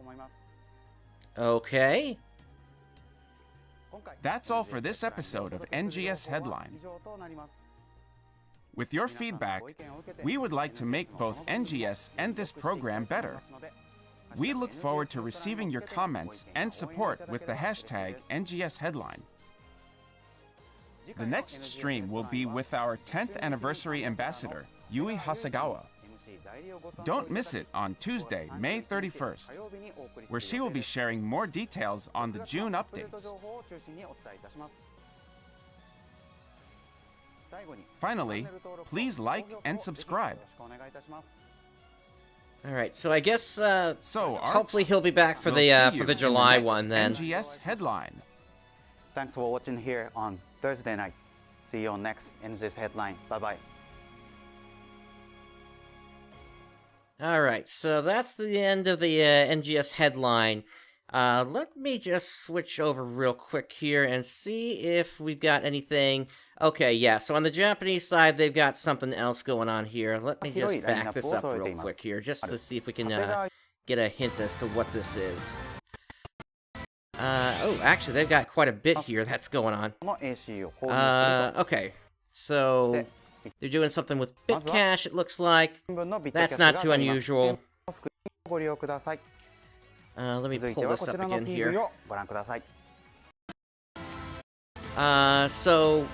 Speaker 1: Okay.
Speaker 3: That's all for this episode of NGS Headline. With your feedback, we would like to make both NGS and this program better. We look forward to receiving your comments and support with the hashtag NGS Headline. The next stream will be with our 10th anniversary ambassador, Yui Hasegawa. Don't miss it on Tuesday, May 31st, where she will be sharing more details on the June updates. Finally, please like and subscribe.
Speaker 1: All right. So I guess
Speaker 3: So, Arks,
Speaker 1: hopefully he'll be back for
Speaker 3: we'll
Speaker 1: the
Speaker 3: see
Speaker 1: for
Speaker 3: you
Speaker 1: the
Speaker 3: in
Speaker 1: July
Speaker 3: next
Speaker 1: one then.
Speaker 3: NGS Headline.
Speaker 2: Thanks for watching here on Thursday night. See you on next NGS Headline. Bye-bye.
Speaker 1: All right. So that's the end of the NGS Headline. Let me just switch over real quick here and see if we've got anything. Okay, yeah, so on the Japanese side, they've got something else going on here. Let me just back this up real quick here, just to see if we can get a hint as to what this is. Oh, actually, they've got quite a bit here that's going on. Okay, so they're doing something with BitCash, it looks like. That's not too unusual. Let me pull this up again here. So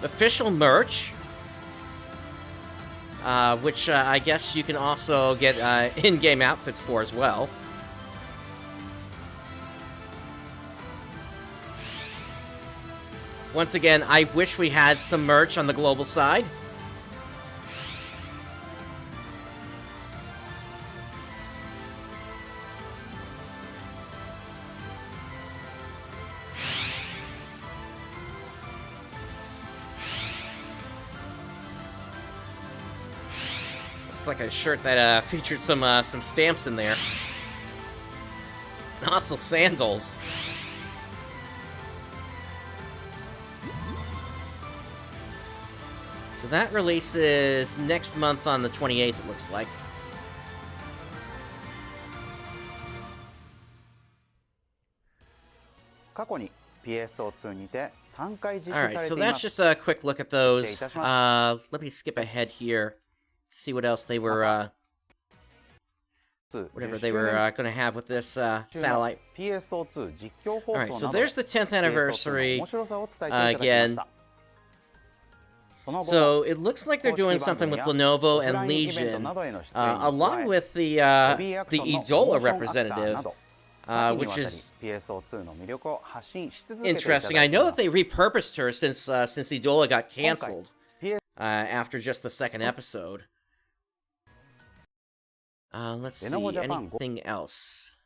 Speaker 1: official merch, which I guess you can also get in-game outfits for as well. Once again, I wish we had some merch on the global side. Like a shirt that featured some stamps in there. And also sandals. So that releases next month on the 28th, it looks like.
Speaker 2: PSO2 にて3回実施さ
Speaker 1: Alright,
Speaker 2: れてい
Speaker 1: so
Speaker 2: ま
Speaker 1: that's
Speaker 2: す。
Speaker 1: just a quick look at those.
Speaker 2: 失礼いたしました。
Speaker 1: Let me skip ahead here. See what else they were, whatever they were going to have with this satellite.
Speaker 2: PSO2 実況放送
Speaker 1: Alright,
Speaker 2: な
Speaker 1: so
Speaker 2: どで
Speaker 1: there's the 10th
Speaker 2: PSO2 の
Speaker 1: anniversary.
Speaker 2: 面白さを伝えていただきました。
Speaker 1: So it looks like they're doing something with Lenovo and Legion, along with the Idola representative, which is interesting. I know that they repurposed her since Idola got canceled after just the second episode. Let's see, anything else?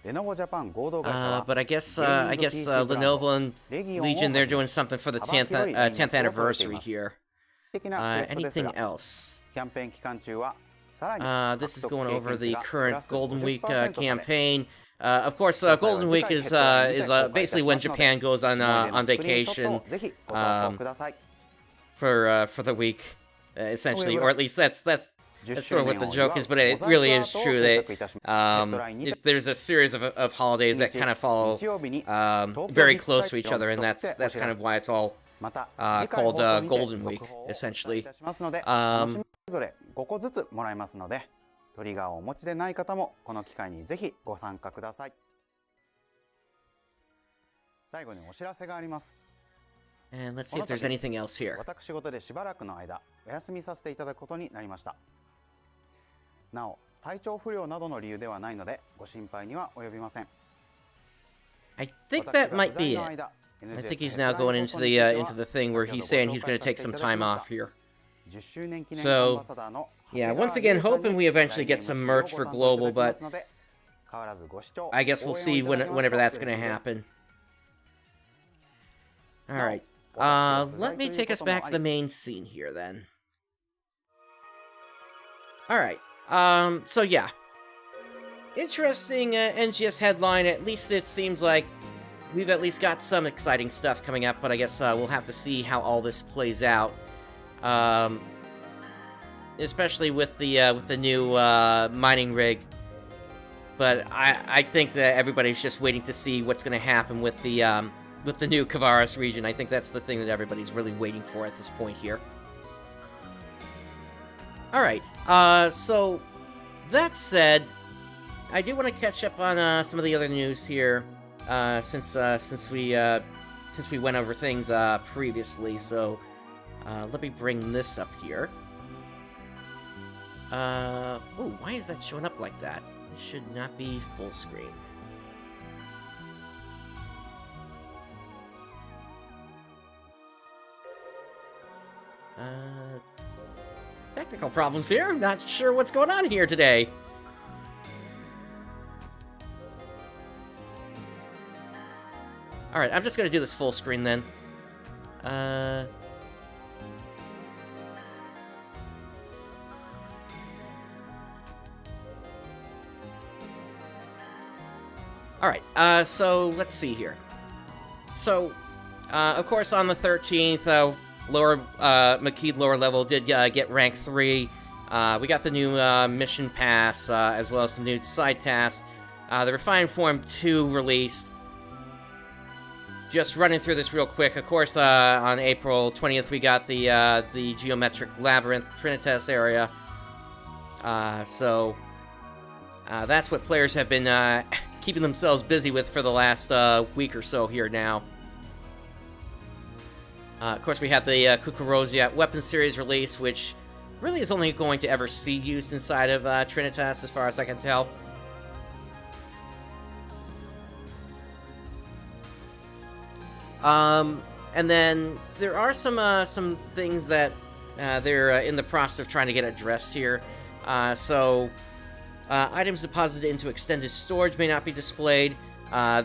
Speaker 1: But I guess Lenovo and Legion, they're doing something for the 10th anniversary here. Anything else? This is going over the current Golden Week campaign. Of course, Golden Week is basically when Japan goes on vacation for the week, essentially, or at least that's sort of what the joke is, but it really is true that there's a series of holidays that kind of follow very close to each other, and that's kind of why it's all called Golden Week, essentially.
Speaker 2: それ5個ずつもらえますので、トリガーをお持ちでない方もこの機会にぜひご参加ください。最後にお知らせがあります。
Speaker 1: And let's see if there's anything else here.
Speaker 2: 私事でしばらくの間お休みさせていただくことになりました。なお、体調不良などの理由ではないのでご心配には及びません。
Speaker 1: I think that might be it. I think he's now going into the thing where he's saying he's going to take some time off here. So, yeah, once again, hoping we eventually get some merch for Global, but I guess we'll see whenever that's going to happen. Alright, let me take us back to the main scene here, then. Alright, so yeah. Interesting NGS headline. At least it seems like we've at least got some exciting stuff coming up, but I guess we'll have to see how all this plays out. Especially with the new mining rig. But I think that everybody's just waiting to see what's going to happen with the new Kavaris region. I think that's the thing that everybody's really waiting for at this point here. Alright, so that said, I do want to catch up on some of the other news here, since we went over things previously. So let me bring this up here. Oh, why is that showing up like that? It should not be full screen. Technical problems here. Not sure what's going on here today. Alright, I'm just gonna do this full screen then. Alright, so let's see here. So, of course, on the 13th, McKeed lower level did get rank 3. We got the new mission pass, as well as some new side tasks. The Refined Form 2 released. Just running through this real quick. Of course, on April 20th, we got the Geometric Labyrinth Trinitas area. So, that's what players have been keeping themselves busy with for the last week or so here now. Of course, we have the Kukurozia Weapon Series release, which really is only going to ever see use inside of Trinitas, as far as I can tell. And then there are some things that they're in the process of trying to get addressed here. So, items deposited into extended storage may not be displayed.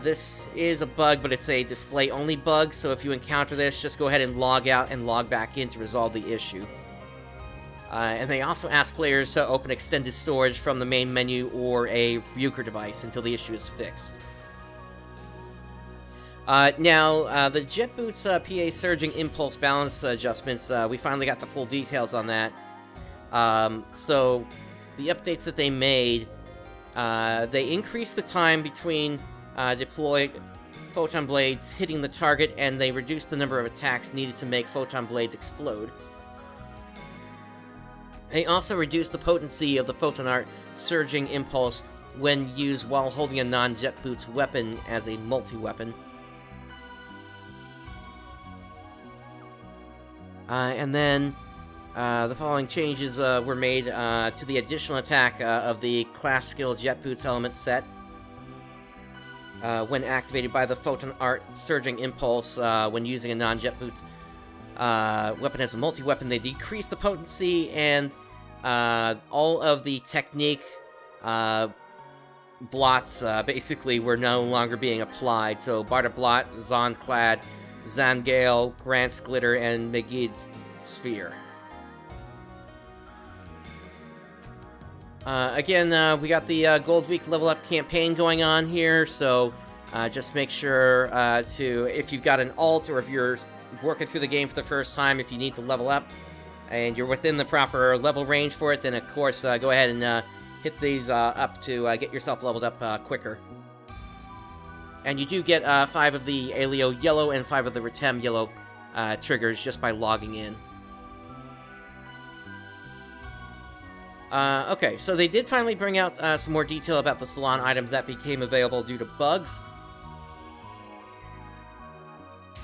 Speaker 1: This is a bug, but it's a display-only bug, so if you encounter this, just go ahead and log out and log back in to resolve the issue. And they also ask players to open extended storage from the main menu or a Ryuker device until the issue is fixed. Now, the Jet Boots PA Surging Impulse Balance adjustments, we finally got the full details on that. So, the updates that they made, they increased the time between deploy photon blades hitting the target, and they reduce the number of attacks needed to make photon blades explode. They also reduce the potency of the photon art surging impulse when used while holding a non-jet boots weapon as a multi-weapon. And then the following changes were made to the additional attack of the class skill jet boots element set. When activated by the photon art surging impulse when using a non-jet boots weapon as a multi-weapon, they decrease the potency, and all of the technique blots basically were no longer being applied. So Barda Blot, Zonclad, Zangale, Grant's Glitter, and Megid Sphere. Again, we got the Gold Week level up campaign going on here, so just make sure to, if you've got an alt or if you're working through the game for the first time, if you need to level up and you're within the proper level range for it, then of course go ahead and hit these up to get yourself leveled up quicker. And you do get 5 of the Alio Yellow and 5 of the Retem Yellow triggers just by logging in. Okay, so they did finally bring out some more detail about the salon items that became available due to bugs.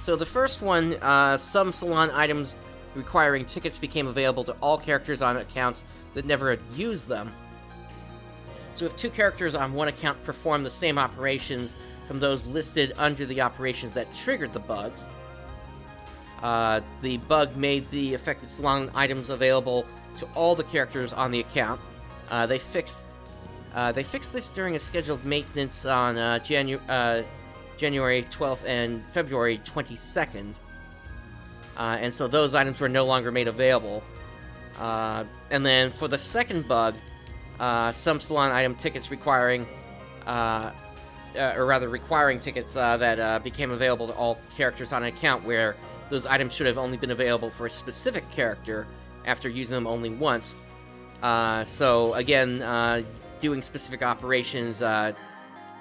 Speaker 1: So the first one, some salon items requiring tickets became available to all characters on accounts that never had used them. So if 2 characters on one account perform the same operations from those listed under the operations that triggered the bugs, the bug made the affected salon items available to all the characters on the account. They fixed this during a scheduled maintenance on January 12th and February 22nd, and so those items were no longer made available. And then for the second bug, some salon item tickets requiring tickets that became available to all characters on an account, where those items should have only been available for a specific character after using them only once. So again, doing specific operations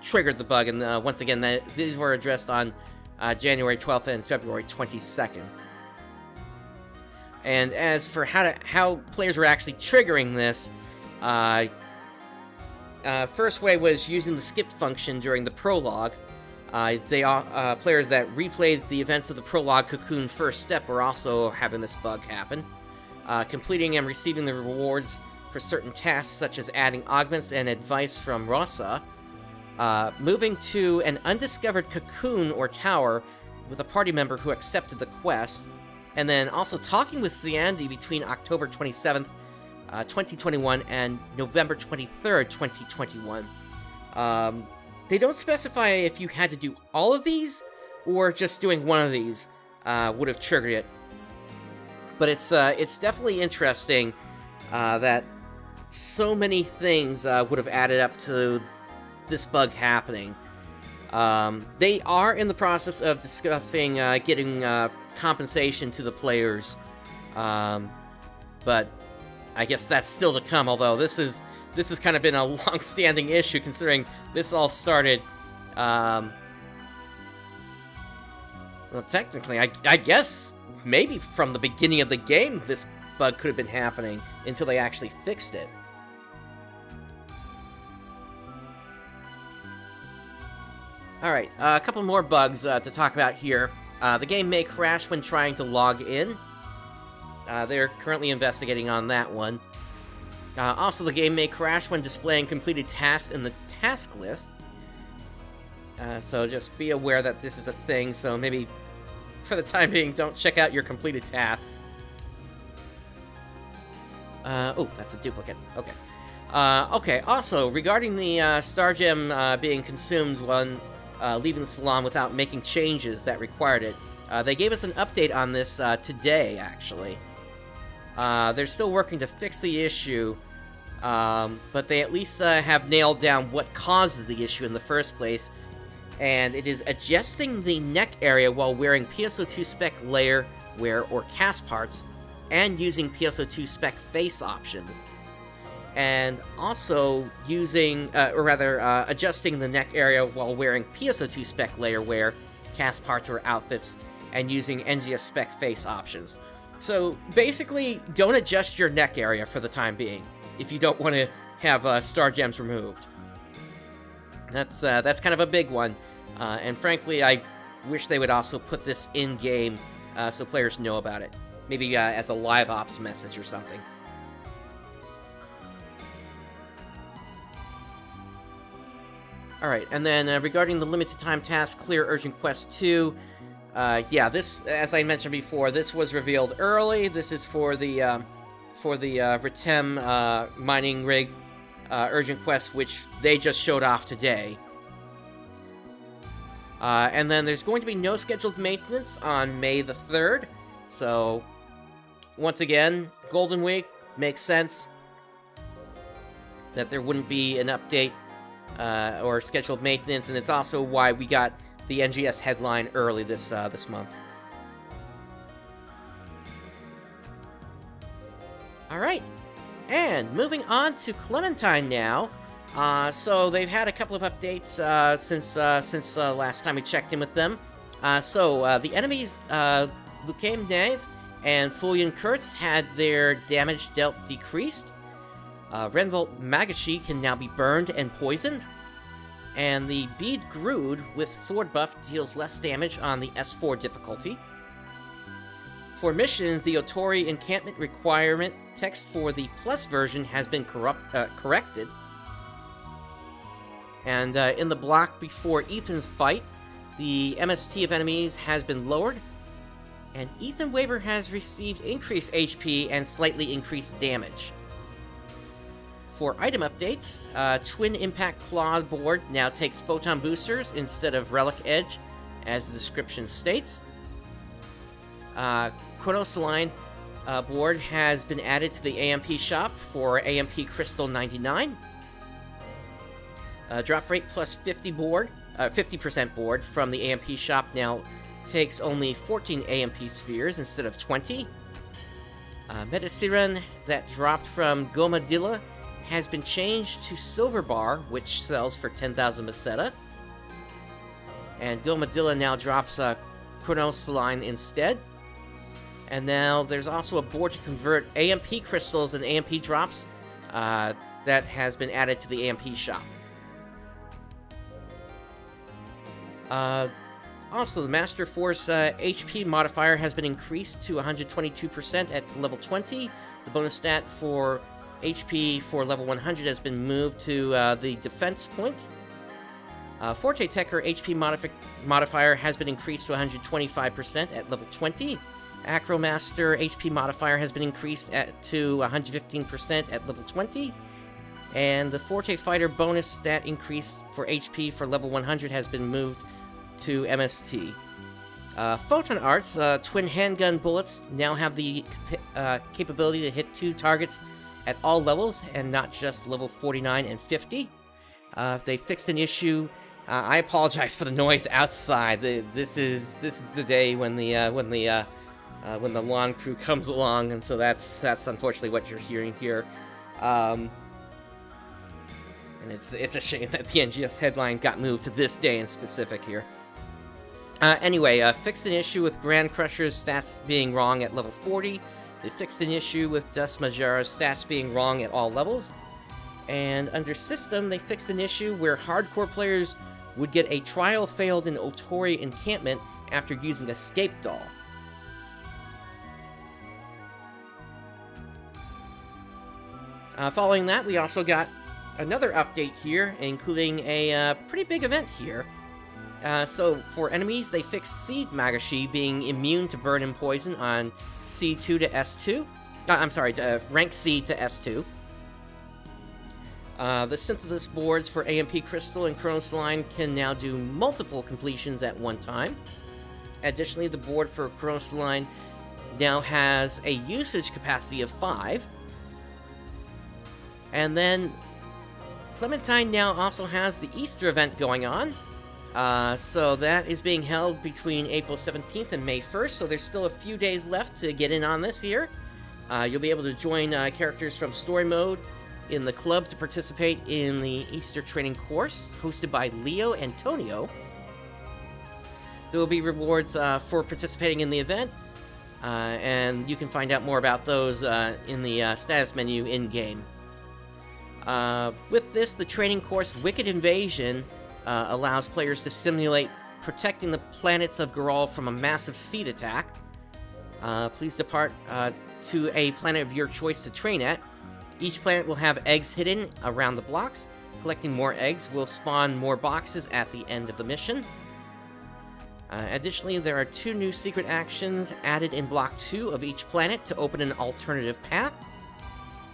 Speaker 1: triggered the bug, and once again, these were addressed on January 12th and February 22nd. And as for how players were actually triggering this, first way was using the skip function during the prologue. Players that replayed the events of the prologue Cocoon First Step were also having this bug happen. Completing and receiving the rewards for certain tasks, such as adding augments and advice from Rosa, moving to an undiscovered cocoon or tower with a party member who accepted the quest, and then also talking with Ciandi between October 27th, 2021 and November 23rd, 2021. They don't specify if you had to do all of these, or just doing one of these would have triggered it. But it's definitely interesting that so many things would have added up to this bug happening. They are in the process of discussing getting compensation to the players, but I guess that's still to come. Although this has kind of been a long-standing issue, considering this all started. Well, technically, I guess maybe from the beginning of the game, this bug could have been happening until they actually fixed it. Alright, a couple more bugs to talk about here. The game may crash when trying to log in. They're currently investigating on that one. Also, the game may crash when displaying completed tasks in the task list. So just be aware that this is a thing, so maybe for the time being, don't check out your completed tasks. Oh, that's a duplicate. Okay. Okay, also, regarding the Star Gem being consumed when leaving the salon without making changes that required it, they gave us an update on this today, actually. They're still working to fix the issue, but they at least have nailed down what causes the issue in the first place, and it is adjusting the neck area while wearing PSO2 spec layer, wear, or cast parts, and using PSO2 spec face options. and also using, adjusting the neck area while wearing PSO2 spec layer wear, cast parts or outfits, and using NGS spec face options. So basically, don't adjust your neck area for the time being if you don't want to have star gems removed. That's kind of a big one, and frankly, I wish they would also put this in game so players know about it. Maybe as a live ops message or something. Alright, and then regarding the limited time task, Clear Urgent Quest 2, this, as I mentioned before, this was revealed early. This is for the Ritem mining rig Urgent Quest, which they just showed off today. And then there's going to be no scheduled maintenance on May the 3rd, so once again, Golden Week, makes sense that there wouldn't be an update or scheduled maintenance, and it's also why we got the NGS headline early this month. Alright, and moving on to Clementine now. So they've had a couple of updates since last time we checked in with them. The enemies, Lucaim Nave and Fulian Kurtz, had their damage dealt decreased. Renvolt Magashi can now be burned and poisoned. And the Bead Grood with sword buff deals less damage on the S4 difficulty. For missions, the Otori encampment requirement text for the Plus version has been corrected. And in the block before Ethan's fight, the MST of enemies has been lowered, and Ethan Weber has received increased HP and slightly increased damage. For item updates, Twin Impact Claw board now takes Photon Boosters instead of Relic Edge, as the description states. Chronosaline board has been added to the AMP shop for AMP Crystal 99. Drop rate plus 50% board from the AMP shop now takes only 14 AMP spheres instead of 20. Metasiren that dropped from Gomadilla has been changed to Silver Bar, which sells for 10,000 Meseta. And Gomadilla now drops Chronosaline instead. And now there's also a board to convert AMP crystals and AMP drops that has been added to the AMP shop. Also, the Master Force HP modifier has been increased to 122% at level 20. The bonus stat for HP for level 100 has been moved to the defense points. Forte Techer HP modifier has been increased to 125% at level 20. Acromaster HP modifier has been increased to 115% at level 20. And the Forte Fighter bonus stat increase for HP for level 100 has been moved to MST. Photon Arts twin handgun bullets now have the capability to hit 2 targets at all levels and not just level 49 and 50. They fixed an issue. I apologize for the noise outside. This is the day when the lawn crew comes along, and so that's unfortunately what you're hearing here. And it's a shame that the NGS headline got moved to this day in specific here. Anyway, fixed an issue with Grand Crusher's stats being wrong at level 40. They fixed an issue with Dust Majara's stats being wrong at all levels. And under System, they fixed an issue where hardcore players would get a trial failed in Otori encampment after using Escape Doll. Following that, we also got another update here, including a pretty big event here. So, for enemies, they fixed Seed Magashi being immune to burn and poison on C2 to S2. Rank C to S2. The Synthesis boards for AMP Crystal and Chronosaline can now do multiple completions at one time. Additionally, the board for Chronosaline now has a usage capacity of 5. And then, Clementine now also has the Easter event going on. So that is being held between April 17th and May 1st, so there's still a few days left to get in on this here. You'll be able to join characters from Story Mode, in the club to participate in the Easter training course hosted by Leo Antonio. There will be rewards for participating in the event, and you can find out more about those in the status menu in-game. With this, the training course Wicked Invasion allows players to simulate protecting the planets of Geralt from a massive seed attack. Please depart to a planet of your choice to train at. Each planet will have eggs hidden around the blocks. Collecting more eggs will spawn more boxes at the end of the mission. Additionally, there are 2 new secret actions added in Block 2 of each planet to open an alternative path.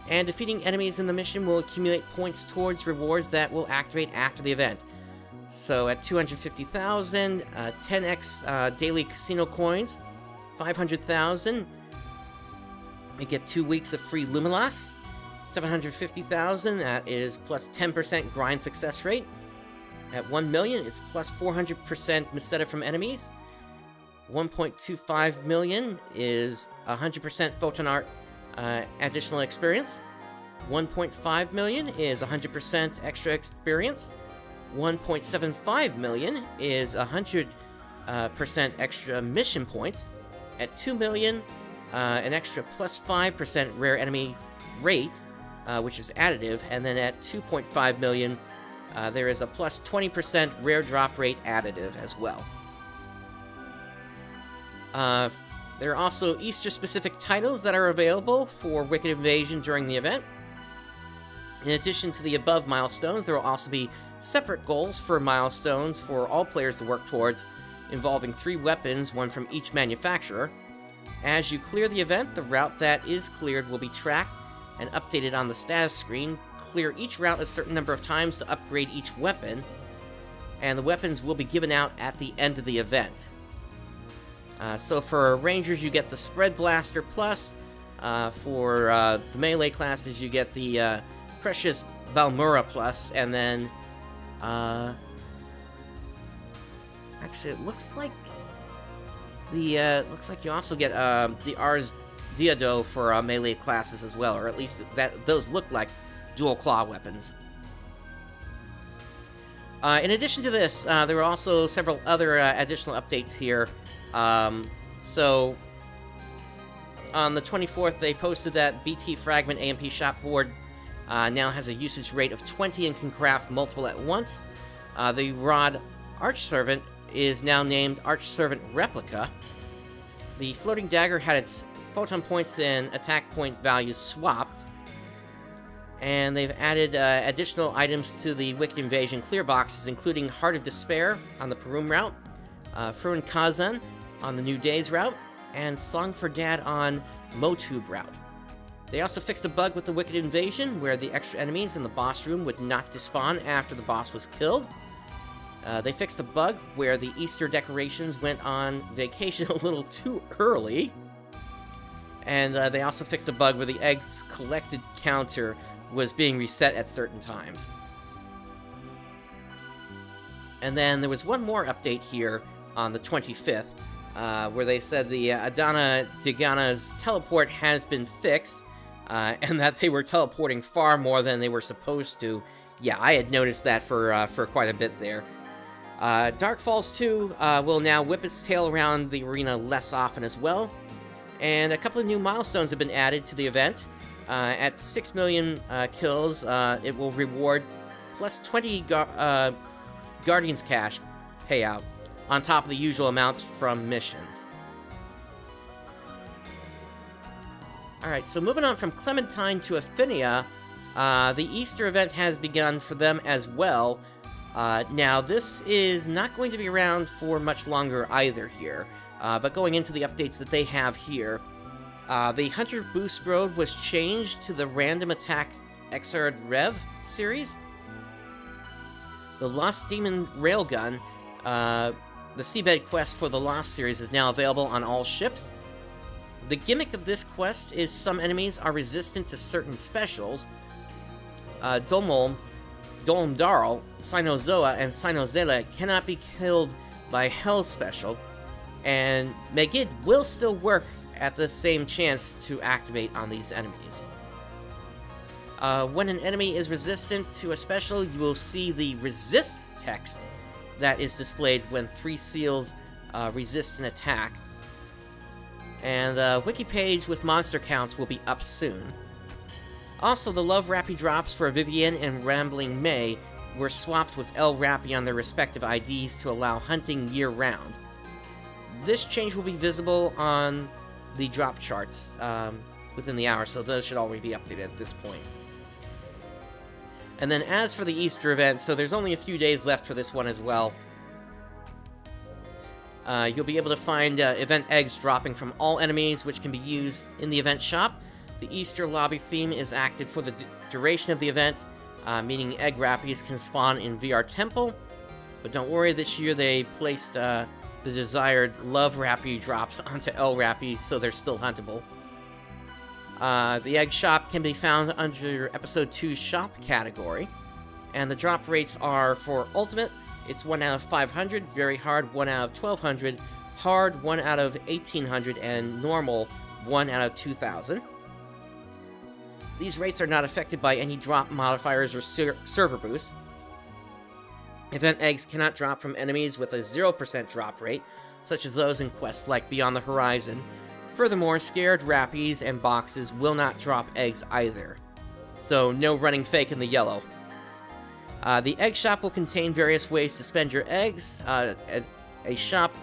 Speaker 1: And defeating enemies in the mission will accumulate points towards rewards that will activate after the event. So at 250,000, 10x daily casino coins, 500,000, you get 2 weeks of free Lumilas. 750,000, that is plus 10% grind success rate. At 1 million, it's plus 400% Meseta from enemies. 1.25 million is 100% Photon Art additional experience. 1.5 million is 100% extra experience. 1.75 million is 100% extra mission points. At 2 million, an extra plus 5% rare enemy rate, which is additive. And then at 2.5 million, there is a plus 20% rare drop rate additive as well. There are also Easter-specific titles that are available for Wicked Invasion during the event. In addition to the above milestones, there will also be separate goals for milestones for all players to work towards, involving 3 weapons, one from each manufacturer. As you clear the event, the route that is cleared will be tracked and updated on the status screen. Clear each route a certain number of times to upgrade each weapon, and the weapons will be given out at the end of the event. So for Rangers, you get the Spread Blaster Plus. For the melee classes, you get the Precious Balmura Plus, and then actually, it looks like the you also get the Ars Diado for melee classes as well, or at least those look like dual claw weapons. In addition to this, there were also several other additional updates here. So on the 24th, they posted that BT Fragment AMP Shopboard now has a usage rate of 20 and can craft multiple at once. The Rod Archservant is now named Archservant Replica. The Floating Dagger had its photon points and attack point values swapped. And they've added additional items to the Wicked Invasion clear boxes, including Heart of Despair on the Perum route, Furin Kazan on the New Days route, and Song for Dad on Motube route. They also fixed a bug with the Wicked Invasion, where the extra enemies in the boss room would not despawn after the boss was killed. They fixed a bug where the Easter decorations went on vacation a little too early. And they also fixed a bug where the eggs collected counter was being reset at certain times. And then there was one more update here on the 25th, where they said the Adana Digana's teleport has been fixed, and that they were teleporting far more than they were supposed to. Yeah, I had noticed that for quite a bit there. Dark Falls 2 will now whip its tail around the arena less often as well. And a couple of new milestones have been added to the event. At 6 million kills, it will reward plus 20 Guardians Cash payout, on top of the usual amounts from missions. Alright, so moving on from Clementine to Affinia, the Easter event has begun for them as well. Now, this is not going to be around for much longer either here, but going into the updates that they have here, the Hunter Boost Road was changed to the Random Attack Exard Rev series. The Lost Demon Railgun, the Seabed quest for the Lost series, is now available on all ships. The gimmick of this quest is some enemies are resistant to certain specials. Dolmdarl, Cynozoa, and Cynozela cannot be killed by Hell Special, and Megid will still work at the same chance to activate on these enemies. When an enemy is resistant to a special, you will see the resist text that is displayed when 3 seals resist an attack. And a wiki page with monster counts will be up soon. Also, the Love Rappy drops for Vivienne and Rambling May were swapped with L Rappy on their respective IDs to allow hunting year-round. This change will be visible on the drop charts within the hour, so those should already be updated at this point. And then as for the Easter event, so there's only a few days left for this one as well. You'll be able to find event eggs dropping from all enemies, which can be used in the event shop. The Easter lobby theme is active for the duration of the event, meaning egg rappies can spawn in VR Temple. But don't worry, this year they placed the desired Love Rappy drops onto L Rappies, so they're still huntable. The egg shop can be found under Episode 2's shop category, and the drop rates are for Ultimate, it's 1 out of 500, Very Hard 1 out of 1200, Hard 1 out of 1800, and Normal 1 out of 2000. These rates are not affected by any drop modifiers or server boosts. Event eggs cannot drop from enemies with a 0% drop rate, such as those in quests like Beyond the Horizon. Furthermore, scared rappies and boxes will not drop eggs either. So no running fake in the yellow. The egg shop will contain various ways to spend your eggs. A shop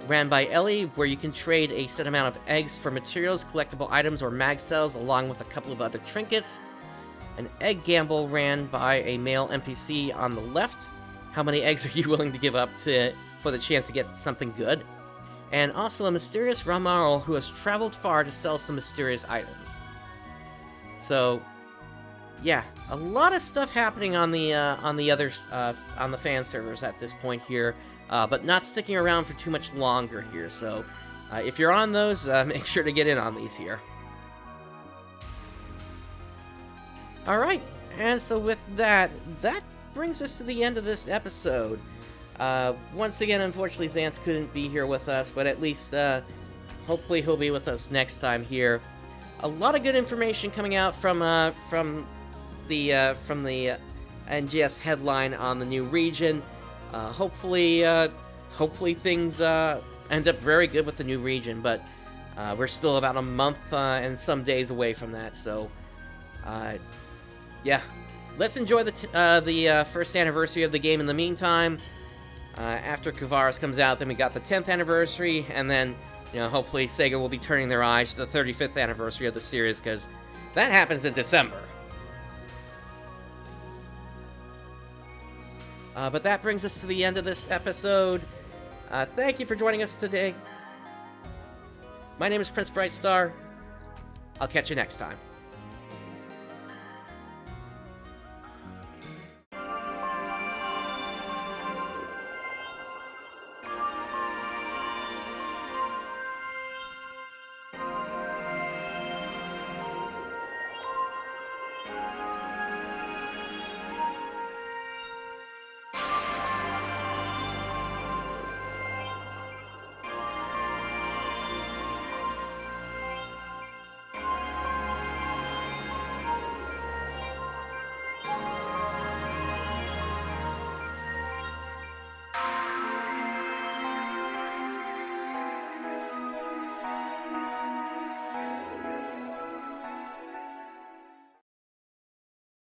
Speaker 1: ran by Ellie where you can trade a set amount of eggs for materials, collectible items, or mag cells, along with a couple of other trinkets. An egg gamble ran by a male NPC on the left. How many eggs are you willing to give up for the chance to get something good? And also a mysterious Ramarl who has traveled far to sell some mysterious items. So, yeah, a lot of stuff happening on the fan servers at this point here, but not sticking around for too much longer here. So, if you're on those, make sure to get in on these here. All right, and so with that brings us to the end of this episode. Once again, unfortunately, Xance couldn't be here with us, but at least, hopefully he'll be with us next time here. A lot of good information coming out from the NGS headline on the new region. Hopefully things end up very good with the new region, but we're still about a month and some days away from that, so yeah. Let's enjoy the first anniversary of the game in the meantime. After Kavaris comes out, then we got the 10th anniversary, and then, hopefully Sega will be turning their eyes to the 35th anniversary of the series, because that happens in December. But that brings us to the end of this episode. Thank you for joining us today. My name is PrinceBrightstar. I'll catch you next time.